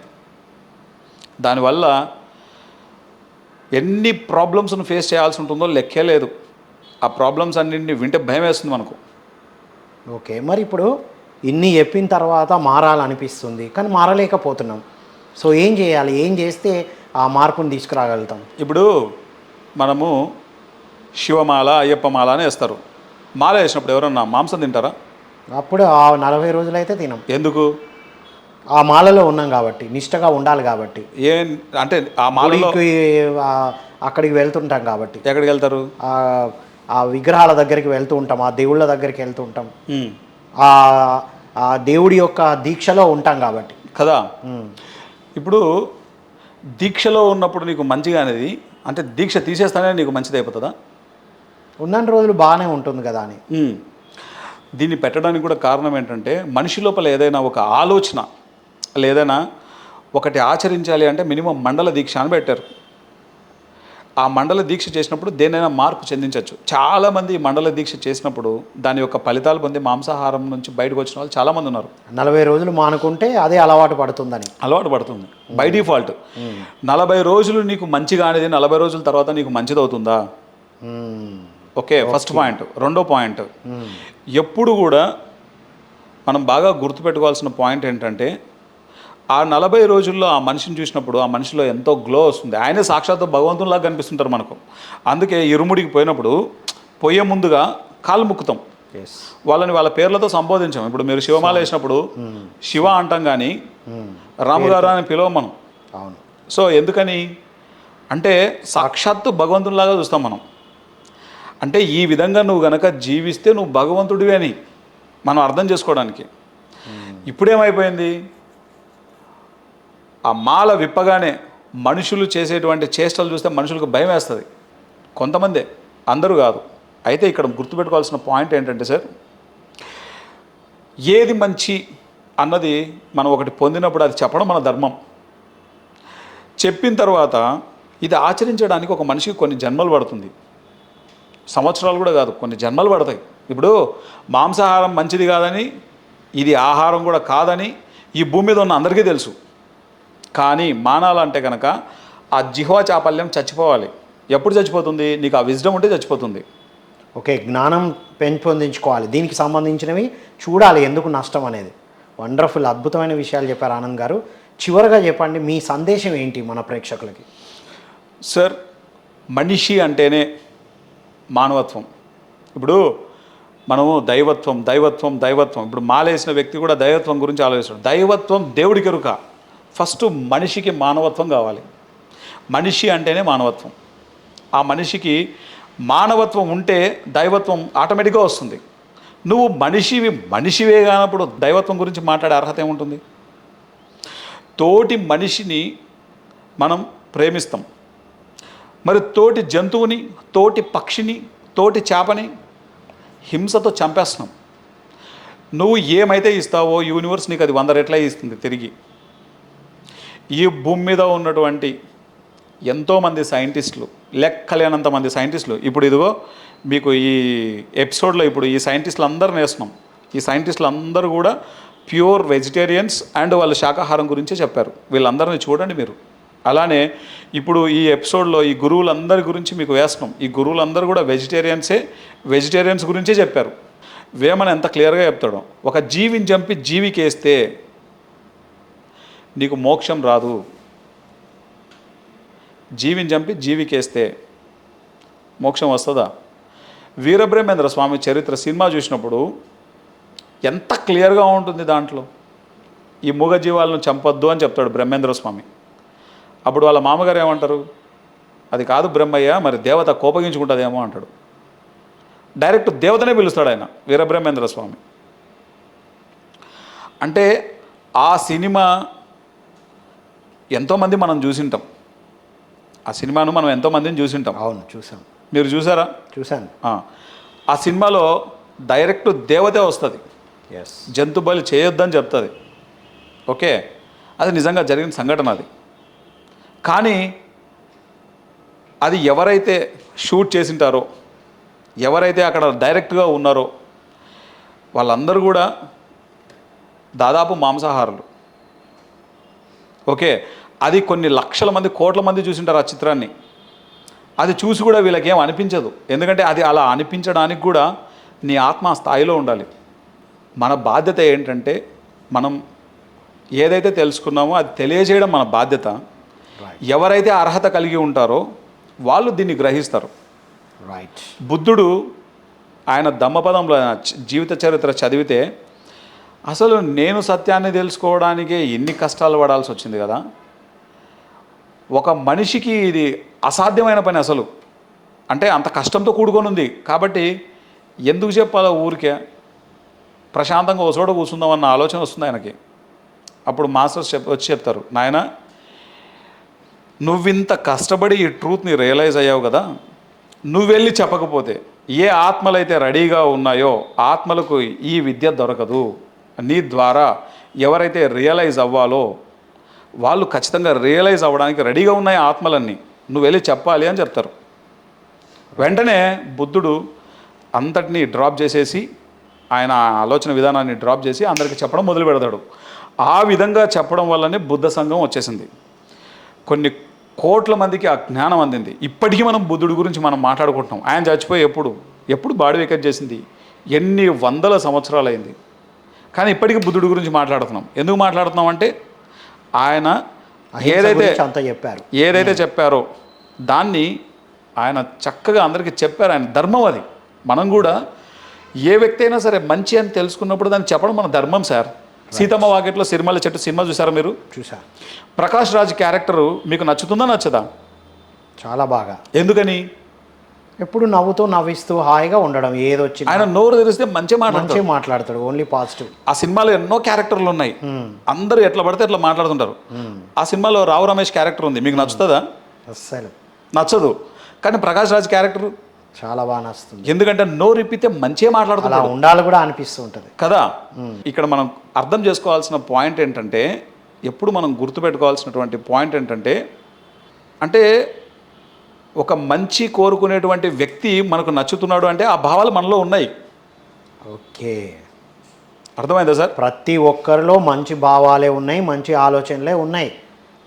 దానివల్ల ఎన్ని ప్రాబ్లమ్స్ను ఫేస్ చేయాల్సి ఉంటుందో లెక్కే లేదు. ఆ ప్రాబ్లమ్స్ అన్నింటినీ వింటే భయం వేస్తుంది మనకు. ఓకే, మరి ఇప్పుడు ఇన్ని చెప్పిన తర్వాత మారాలనిపిస్తుంది కానీ మారలేకపోతున్నాం. సో ఏం చేయాలి, ఏం చేస్తే ఆ మార్పుని తీసుకురాగలుగుతాం? ఇప్పుడు మనము శివమాల, అయ్యప్పమాల అని వేస్తారు. మాల వేసినప్పుడు ఎవరన్నా మాంసం తింటారా? అప్పుడు ఆ 40 రోజులైతే తినం. ఎందుకు? ఆ మాలలో ఉన్నాం కాబట్టి, నిష్టగా ఉండాలి కాబట్టి. అంటే ఆ మాలకి అక్కడికి వెళ్తుంటాం కాబట్టి. ఎక్కడికి వెళ్తారు? ఆ విగ్రహాల దగ్గరికి వెళ్తూ ఉంటాం, ఆ దేవుళ్ళ దగ్గరికి వెళ్తూ ఉంటాం, ఉమ్. ఆ ఆ దేవుడి యొక్క దీక్షలో ఉంటాం కాబట్టి. కదా. ఇప్పుడు దీక్షలో ఉన్నప్పుడు నీకు మంచిగా అనేది అంటే దీక్ష తీసేస్తానే నీకు మంచిది అయిపోతుందా? ఉన్నన్ని రోజులు బాగానే ఉంటుంది కదా అని. ఉమ్. దీన్ని పెట్టడానికి కూడా కారణం ఏంటంటే మనిషి లోపల ఏదైనా ఒక ఆలోచన లేదైనా ఒకటి ఆచరించాలి అంటే మినిమం మండల దీక్ష అని పెట్టారు. ఆ మండల దీక్ష చేసినప్పుడు దేనైనా మార్పు చెందించవచ్చు. చాలామంది ఈ మండల దీక్ష చేసినప్పుడు దాని యొక్క ఫలితాలు పొంది మాంసాహారం నుంచి బయటకు వచ్చిన వాళ్ళు చాలామంది ఉన్నారు. 40 రోజులు మానుకుంటే అదే అలవాటు పడుతుందని. అలవాటు పడుతుంది బై డిఫాల్ట్. 40 రోజులు నీకు మంచిగా అనేది 40 రోజుల తర్వాత నీకు మంచిది అవుతుందా? Okay, first point. రెండో పాయింట్, ఎప్పుడు కూడా మనం బాగా గుర్తుపెట్టుకోవాల్సిన పాయింట్ ఏంటంటే ఆ 40 రోజుల్లో ఆ మనిషిని చూసినప్పుడు ఆ మనిషిలో ఎంతో గ్లో వస్తుంది. ఆయనే సాక్షాత్తు భగవంతునిలాగా కనిపిస్తుంటారు మనకు. అందుకే ఇరుముడికి పోయినప్పుడు పోయే ముందుగా కాళ్ళు ముక్కుతాం, వాళ్ళని వాళ్ళ పేర్లతో సంబోధించాం. ఇప్పుడు మీరు శివమాల వేసినప్పుడు శివ అంటాం కానీ రాముగారు అని పిలవం మనం. అవును. సో ఎందుకని అంటే సాక్షాత్తు భగవంతునిలాగా చూస్తాం మనం. అంటే ఈ విధంగా నువ్వు గనక జీవిస్తే నువ్వు భగవంతుడివి అని మనం అర్థం చేసుకోవడానికి. ఇప్పుడేమైపోయింది, ఆ మాల విప్పగానే మనుషులు చేసేటువంటి చేష్టలు చూస్తే మనుషులకు భయం వేస్తుంది. కొంతమందే, అందరూ కాదు. అయితే ఇక్కడ గుర్తుపెట్టుకోవాల్సిన పాయింట్ ఏంటంటే సార్, ఏది మంచి అన్నది మనం ఒకటి పొందినప్పుడు అది చెప్పడం మన ధర్మం. చెప్పిన తర్వాత ఇది ఆచరించడానికి ఒక మనిషికి కొన్ని జన్మలు పడుతుంది, సంవత్సరాలు కూడా కాదు, కొన్ని జన్మలు పడతాయి. ఇప్పుడు మాంసాహారం మంచిది కాదని, ఇది ఆహారం కూడా కాదని ఈ భూమి మీద ఉన్న అందరికీ తెలుసు. కానీ మానాలంటే కనుక ఆ జిహ్వా చాపల్యం చచ్చిపోవాలి. ఎప్పుడు చచ్చిపోతుంది? నీకు ఆ విజ్డమ్ ఉంటే చచ్చిపోతుంది. ఓకే, జ్ఞానం పెంపొందించుకోవాలి, దీనికి సంబంధించినవి చూడాలి ఎందుకు నష్టం అనేది. వండర్ఫుల్, అద్భుతమైన విషయాలు చెప్పారు ఆనంద్ గారు. చివరగా చెప్పండి, మీ సందేశం ఏంటి మన ప్రేక్షకులకి? సార్, మనిషి అంటేనే మానవత్వం. ఇప్పుడు మనము దైవత్వం దైవత్వం దైవత్వం, ఇప్పుడు మాలేసిన వ్యక్తి కూడా దైవత్వం గురించి ఆలోచిస్తాడు. దైవత్వం దేవుడికి ఎరుక. ఫస్ట్ మనిషికి మానవత్వం కావాలి. మనిషి అంటేనే మానవత్వం. ఆ మనిషికి మానవత్వం ఉంటే దైవత్వం ఆటోమేటిక్గా వస్తుంది. నువ్వు మనిషివే కానప్పుడు దైవత్వం గురించి మాట్లాడే అర్హత ఏముంటుంది? తోటి మనిషిని మనం ప్రేమిస్తాం, మరి తోటి జంతువుని, తోటి పక్షిని, తోటి చేపని హింసతో చంపేస్తున్నాం. నువ్వు ఏమైతే ఇస్తావో యూనివర్స్ నీకు అది 100 రెట్ల ఇస్తుంది తిరిగి. ఈ భూమి మీద ఉన్నటువంటి ఎంతోమంది సైంటిస్టులు, లెక్కలేనంత మంది సైంటిస్టులు, ఇప్పుడు ఇదిగో మీకు ఈ ఎపిసోడ్లో ఇప్పుడు ఈ సైంటిస్టులు అందరిని వేస్తున్నాం. ఈ సైంటిస్టులు అందరూ కూడా ప్యూర్ వెజిటేరియన్స్ అండ్ వాళ్ళు శాకాహారం గురించే చెప్పారు. వీళ్ళందరినీ చూడండి మీరు. అలానే ఇప్పుడు ఈ ఎపిసోడ్లో ఈ గురువులందరి గురించి మీకు వేస్తున్నాం. ఈ గురువులందరూ కూడా వెజిటేరియన్స్ గురించే చెప్పారు. వేమన ఎంత క్లియర్గా చెప్తాడో, ఒక జీవిని చంపి జీవికి వేస్తే నీకు మోక్షం రాదు. జీవిని చంపి జీవికేస్తే మోక్షం వస్తుందా? వీరబ్రహ్మేంద్ర స్వామి చరిత్ర సినిమా చూసినప్పుడు ఎంత క్లియర్గా ఉంటుంది దాంట్లో. ఈ మూగజీవాలను చంపొద్దు అని చెప్తాడు బ్రహ్మేంద్ర స్వామి. అప్పుడు వాళ్ళ మామగారు ఏమంటారు? అది కాదు బ్రహ్మయ్య, మరి దేవత కోపగించుకుంటుందేమో అంటాడు. డైరెక్ట్ దేవతనే పిలుస్తాడు ఆయన, వీరబ్రహ్మేంద్ర స్వామి. అంటే ఆ సినిమా ఎంతోమంది మనం చూసింటాం. ఆ సినిమాను మనం ఎంతోమందిని చూసింటాం. అవును, చూసాం. మీరు చూసారా? చూశాను. ఆ సినిమాలో డైరెక్ట్ దేవతే వస్తుంది, ఎస్, జంతు బలి చేయొద్దని చెప్తుంది. ఓకే, అది నిజంగా జరిగిన సంఘటన అది. కానీ అది ఎవరైతే షూట్ చేసింటారో, ఎవరైతే అక్కడ డైరెక్ట్గా ఉన్నారో వాళ్ళందరూ కూడా దాదాపు మాంసాహారులు. ఓకే, అది కొన్ని లక్షల మంది, కోట్ల మంది చూసింటారు ఆ చిత్రాన్ని. అది చూసి కూడా వీళ్ళకి ఏం అనిపించదు. ఎందుకంటే అది అలా అనిపించడానికి కూడా నీ ఆత్మ స్థాయిలో ఉండాలి. మన బాధ్యత ఏంటంటే మనం ఏదైతే తెలుసుకున్నామో అది తెలియజేయడం మన బాధ్యత. ఎవరైతే అర్హత కలిగి ఉంటారో వాళ్ళు దీన్ని గ్రహిస్తారు. రైట్. బుద్ధుడు ఆయన ధమ్మపదంలో జీవిత చరిత్ర చదివితే అసలు నేను సత్యాన్ని తెలుసుకోవడానికే ఎన్ని కష్టాలు పడాల్సి వచ్చింది కదా. ఒక మనిషికి ఇది అసాధ్యమైన పని. అసలు అంటే అంత కష్టంతో కూడుకొని ఉంది. కాబట్టి ఎందుకు చెప్పాలో ఊరికే ప్రశాంతంగా ఒక చోట కూర్చుందామన్న ఆలోచన వస్తుంది ఆయనకి. అప్పుడు మాస్టర్స్ వచ్చి చెప్తారు, నాయన నువ్వింత కష్టపడి ఈ ట్రూత్ని రియలైజ్ అయ్యావు కదా, నువ్వు వెళ్ళి చెప్పకపోతే ఏ ఆత్మలైతే రెడీగా ఉన్నాయో ఆత్మలకు ఈ విద్య దొరకదు. నీ ద్వారా ఎవరైతే రియలైజ్ అవ్వాలో వాళ్ళు ఖచ్చితంగా రియలైజ్ అవ్వడానికి రెడీగా ఉన్నాయి ఆత్మలన్నీ, నువ్వు వెళ్ళి చెప్పాలి అని చెప్తారు. వెంటనే బుద్ధుడు అంతటినీ డ్రాప్ చేసేసి, ఆయన ఆలోచన విధానాన్ని డ్రాప్ చేసి అందరికీ చెప్పడం మొదలు పెడతాడు. ఆ విధంగా చెప్పడం వల్లనే బుద్ధ సంఘం వచ్చేసింది. కొన్ని కోట్ల మందికి ఆ జ్ఞానం అందింది. ఇప్పటికీ మనం బుద్ధుడి గురించి మనం మాట్లాడుకుంటున్నాం. ఆయన చచ్చిపోయి ఎప్పుడు బాడీ వికెట్ చేసింది, ఎన్ని వందల సంవత్సరాలు అయింది, కానీ ఇప్పటికీ బుద్ధుడి గురించి మాట్లాడుతున్నాం. ఎందుకు మాట్లాడుతున్నాం అంటే ఆయన ఏదైతే చెప్పారో దాన్ని ఆయన చక్కగా అందరికీ చెప్పారు. ఆయన ధర్మం అది. మనం కూడా ఏ వ్యక్తి అయినా సరే మంచి అని తెలుసుకున్నప్పుడు దాన్ని చెప్పడం మన ధర్మం సార్. సీతమ్మ వాకిట్లో సిరిమల్ల చెట్టు సినిమా చూసారా మీరు? చూసా. ప్రకాష్ రాజ్ క్యారెక్టరు మీకు నచ్చుతుందా నచ్చదా? చాలా బాగా. ఎందుకని? ఎప్పుడు నవ్వుతూ నవ్విస్తూ హాయిగా ఉండడం. ఏదొచ్చి ఆయన నోరు తెరిస్తే మంచిగా మాట్లాడతాడు. Only positive. ఆ సినిమాలో ఎన్నో క్యారెక్టర్లు ఉన్నాయి. అందరూ ఎట్లా పడితే ఎట్లా మాట్లాడుతుంటారు. ఆ సినిమాలో రావు రమేష్ క్యారెక్టర్ ఉంది, మీకు నచ్చుతుందా? అస్సలు నచ్చదు. కానీ ప్రకాష్ రాజ్ క్యారెక్టర్ చాలా బాగా నచ్చుతుంది. ఎందుకంటే నోరు ఇప్పితే మంచిగా మాట్లాడుతున్నారు, ఉండాలి కూడా అనిపిస్తూ ఉంటుంది కదా. ఇక్కడ మనం అర్థం చేసుకోవాల్సిన పాయింట్ ఏంటంటే, ఎప్పుడు మనం గుర్తుపెట్టుకోవాల్సినటువంటి పాయింట్ ఏంటంటే, అంటే ఒక మంచి కోరుకునేటువంటి వ్యక్తి మనకు నచ్చుతున్నాడు అంటే ఆ భావాలు మనలో ఉన్నాయి. ఓకే, అర్థమైందా సార్? ప్రతి ఒక్కరిలో మంచి భావాలే ఉన్నాయి, మంచి ఆలోచనలే ఉన్నాయి.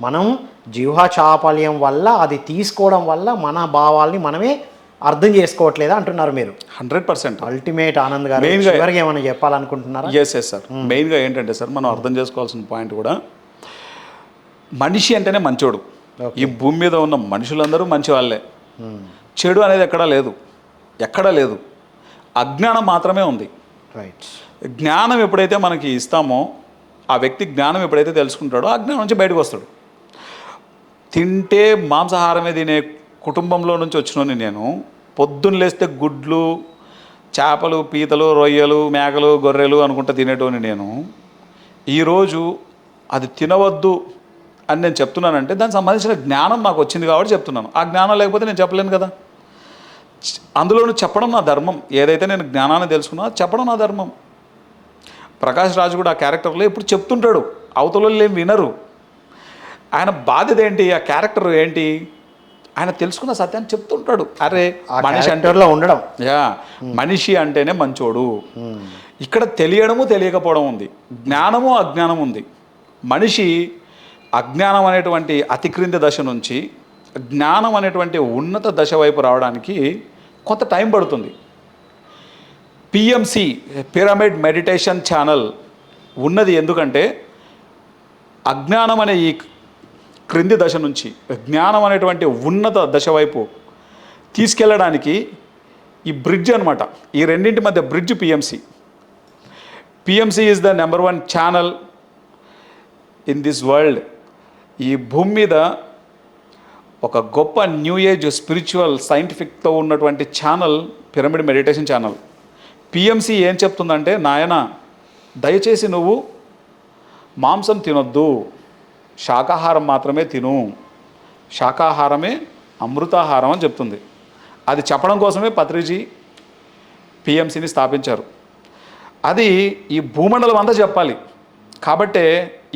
మనం జీవా చాపల్యం వల్ల అది తీసుకోవడం వల్ల మన భావాల్ని మనమే అర్థం చేసుకోవట్లేదా అంటున్నారు మీరు? 100%. అల్టిమేట్ ఆనంద్ గారు చివరికి ఏమైనా చెప్పాలనుకుంటున్నారా? Yes sir. మెయిన్గా ఏంటంటే సార్, మనం అర్థం చేసుకోవాల్సిన పాయింట్ కూడా, మనిషి అంటేనే మంచోడు. ఈ భూమి మీద ఉన్న మనుషులందరూ మంచి వాళ్ళే. చెడు అనేది ఎక్కడా లేదు. అజ్ఞానం మాత్రమే ఉంది. రైట్. జ్ఞానం ఎప్పుడైతే మనకి ఇస్తామో, ఆ వ్యక్తి జ్ఞానం ఎప్పుడైతే తెలుసుకుంటాడో అజ్ఞానం నుంచి బయటకు వస్తాడు. తింటే మాంసాహారమే తినే కుటుంబంలో నుంచి వచ్చినోని నేను. పొద్దున్న లేస్తే గుడ్లు, చేపలు, పీతలు, రొయ్యలు, మేకలు, గొర్రెలు అనుకుంటా తినేటోని నేను. ఈరోజు అది తినవద్దు అని నేను చెప్తున్నానంటే దానికి సంబంధించిన జ్ఞానం నాకు వచ్చింది కాబట్టి చెప్తున్నాను. ఆ జ్ఞానం లేకపోతే నేను చెప్పలేను కదా. అందులోనూ చెప్పడం నా ధర్మం. ఏదైతే నేను జ్ఞానాన్ని తెలుసుకున్నా చెప్పడం నా ధర్మం. ప్రకాష్ రాజ్ కూడా ఆ క్యారెక్టర్లో ఎప్పుడు చెప్తుంటాడు, అవతల ఏం వినరు. ఆయన బాధ్యత ఏంటి, ఆ క్యారెక్టర్ ఏంటి, ఆయన తెలుసుకున్న సత్యాన్ని చెప్తుంటాడు. అరే మనిషి అంటే ఉండడం, మనిషి అంటేనే మంచోడు. ఇక్కడ తెలియడము తెలియకపోవడం ఉంది, జ్ఞానము అజ్ఞానం ఉంది. మనిషి అజ్ఞానం అనేటువంటి అతి క్రింది దశ నుంచి జ్ఞానం అనేటువంటి ఉన్నత దశ వైపు రావడానికి కొంత టైం పడుతుంది. పిఎంసి పిరమిడ్ మెడిటేషన్ ఛానల్ ఉన్నది ఎందుకంటే అజ్ఞానం అనే ఈ క్రింది దశ నుంచి జ్ఞానం అనేటువంటి ఉన్నత దశ వైపు తీసుకెళ్ళడానికి ఈ బ్రిడ్జ్ అనమాట. ఈ రెండింటి మధ్య bridge PMC. PMC is the number 1 channel in this world. ఈ భూమి మీద ఒక గొప్ప న్యూ ఏజ్ స్పిరిచువల్ సైంటిఫిక్తో ఉన్నటువంటి channel pyramid meditation channel. PMC ఏం చెప్తుందంటే, నాయన దయచేసి నువ్వు మాంసం తినొద్దు, శాకాహారం మాత్రమే తిను, శాకాహారమే అమృతాహారం అని చెప్తుంది. అది చెప్పడం కోసమే పత్రిజీ పిఎంసిని స్థాపించారు. అది ఈ భూమండలం అంతా చెప్పాలి. కాబట్టే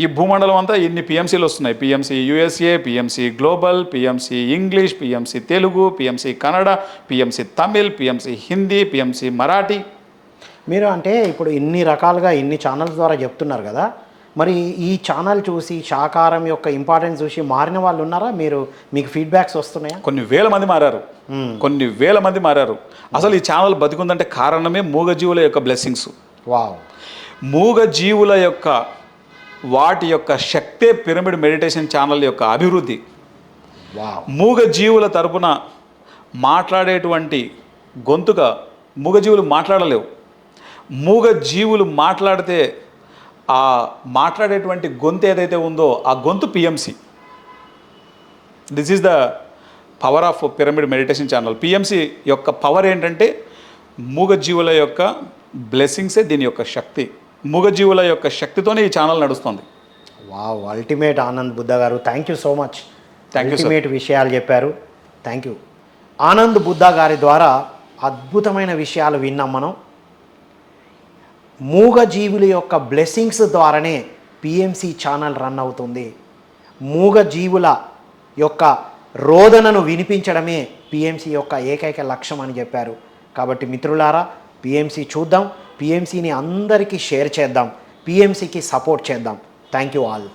ఈ భూమండలం అంతా ఇన్ని పిఎంసీలు వస్తున్నాయి. PMC USA, PMC global, PMC English, PMC Telugu, PMC Kannada, PMC Tamil, PMC Hindi, PMC Marathi. మీరు అంటే ఇప్పుడు ఇన్ని రకాలుగా ఇన్ని ఛానల్స్ ద్వారా చెప్తున్నారు కదా, మరి ఈ ఛానల్ చూసి శాకాహారం యొక్క ఇంపార్టెన్స్ చూసి మారిన వాళ్ళు ఉన్నారా? మీకు ఫీడ్బ్యాక్స్ వస్తున్నాయా? కొన్ని వేల మంది మారారు. అసలు ఈ ఛానల్ బతికుందంటే కారణమే మూగజీవుల యొక్క బ్లెస్సింగ్స్. వావ్. మూగజీవుల యొక్క వాటి యొక్క శక్తే పిరమిడ్ మెడిటేషన్ ఛానల్ యొక్క అభివృద్ధి. మూగజీవుల తరపున మాట్లాడేటువంటి గొంతుగా మూగజీవులు మాట్లాడలేవు. మూగజీవులు మాట్లాడితే ఆ మాట్లాడేటువంటి గొంతు ఏదైతే ఉందో ఆ గొంతు PMC. This is the power of pyramid meditation channel. PMC యొక్క పవర్ ఏంటంటే మూగజీవుల యొక్క బ్లెస్సింగ్సే దీని యొక్క శక్తి. మూగజీవుల యొక్క శక్తితోనే ఈ ఛానల్ నడుస్తుంది. వావ్, అల్టిమేట్ ఆనంద్ బుద్ధ గారు, thank you so much. Thank you, sir. Ultimate విషయాలు చెప్పారు, థ్యాంక్ యూ. ఆనంద్ బుద్ధ గారి ద్వారా అద్భుతమైన విషయాలు విన్నాం మనం. మూగజీవుల యొక్క బ్లెస్సింగ్స్ ద్వారానే పిఎంసి ఛానల్ రన్ అవుతుంది. మూగజీవుల యొక్క రోదనను వినిపించడమే పిఎంసి యొక్క ఏకైక లక్ష్యం అని చెప్పారు. కాబట్టి మిత్రులారా, పిఎంసి చూద్దాం, పిఎంసిని అందరికీ షేర్ చేద్దాం, పిఎంసికి సపోర్ట్ చేద్దాం. Thank you all.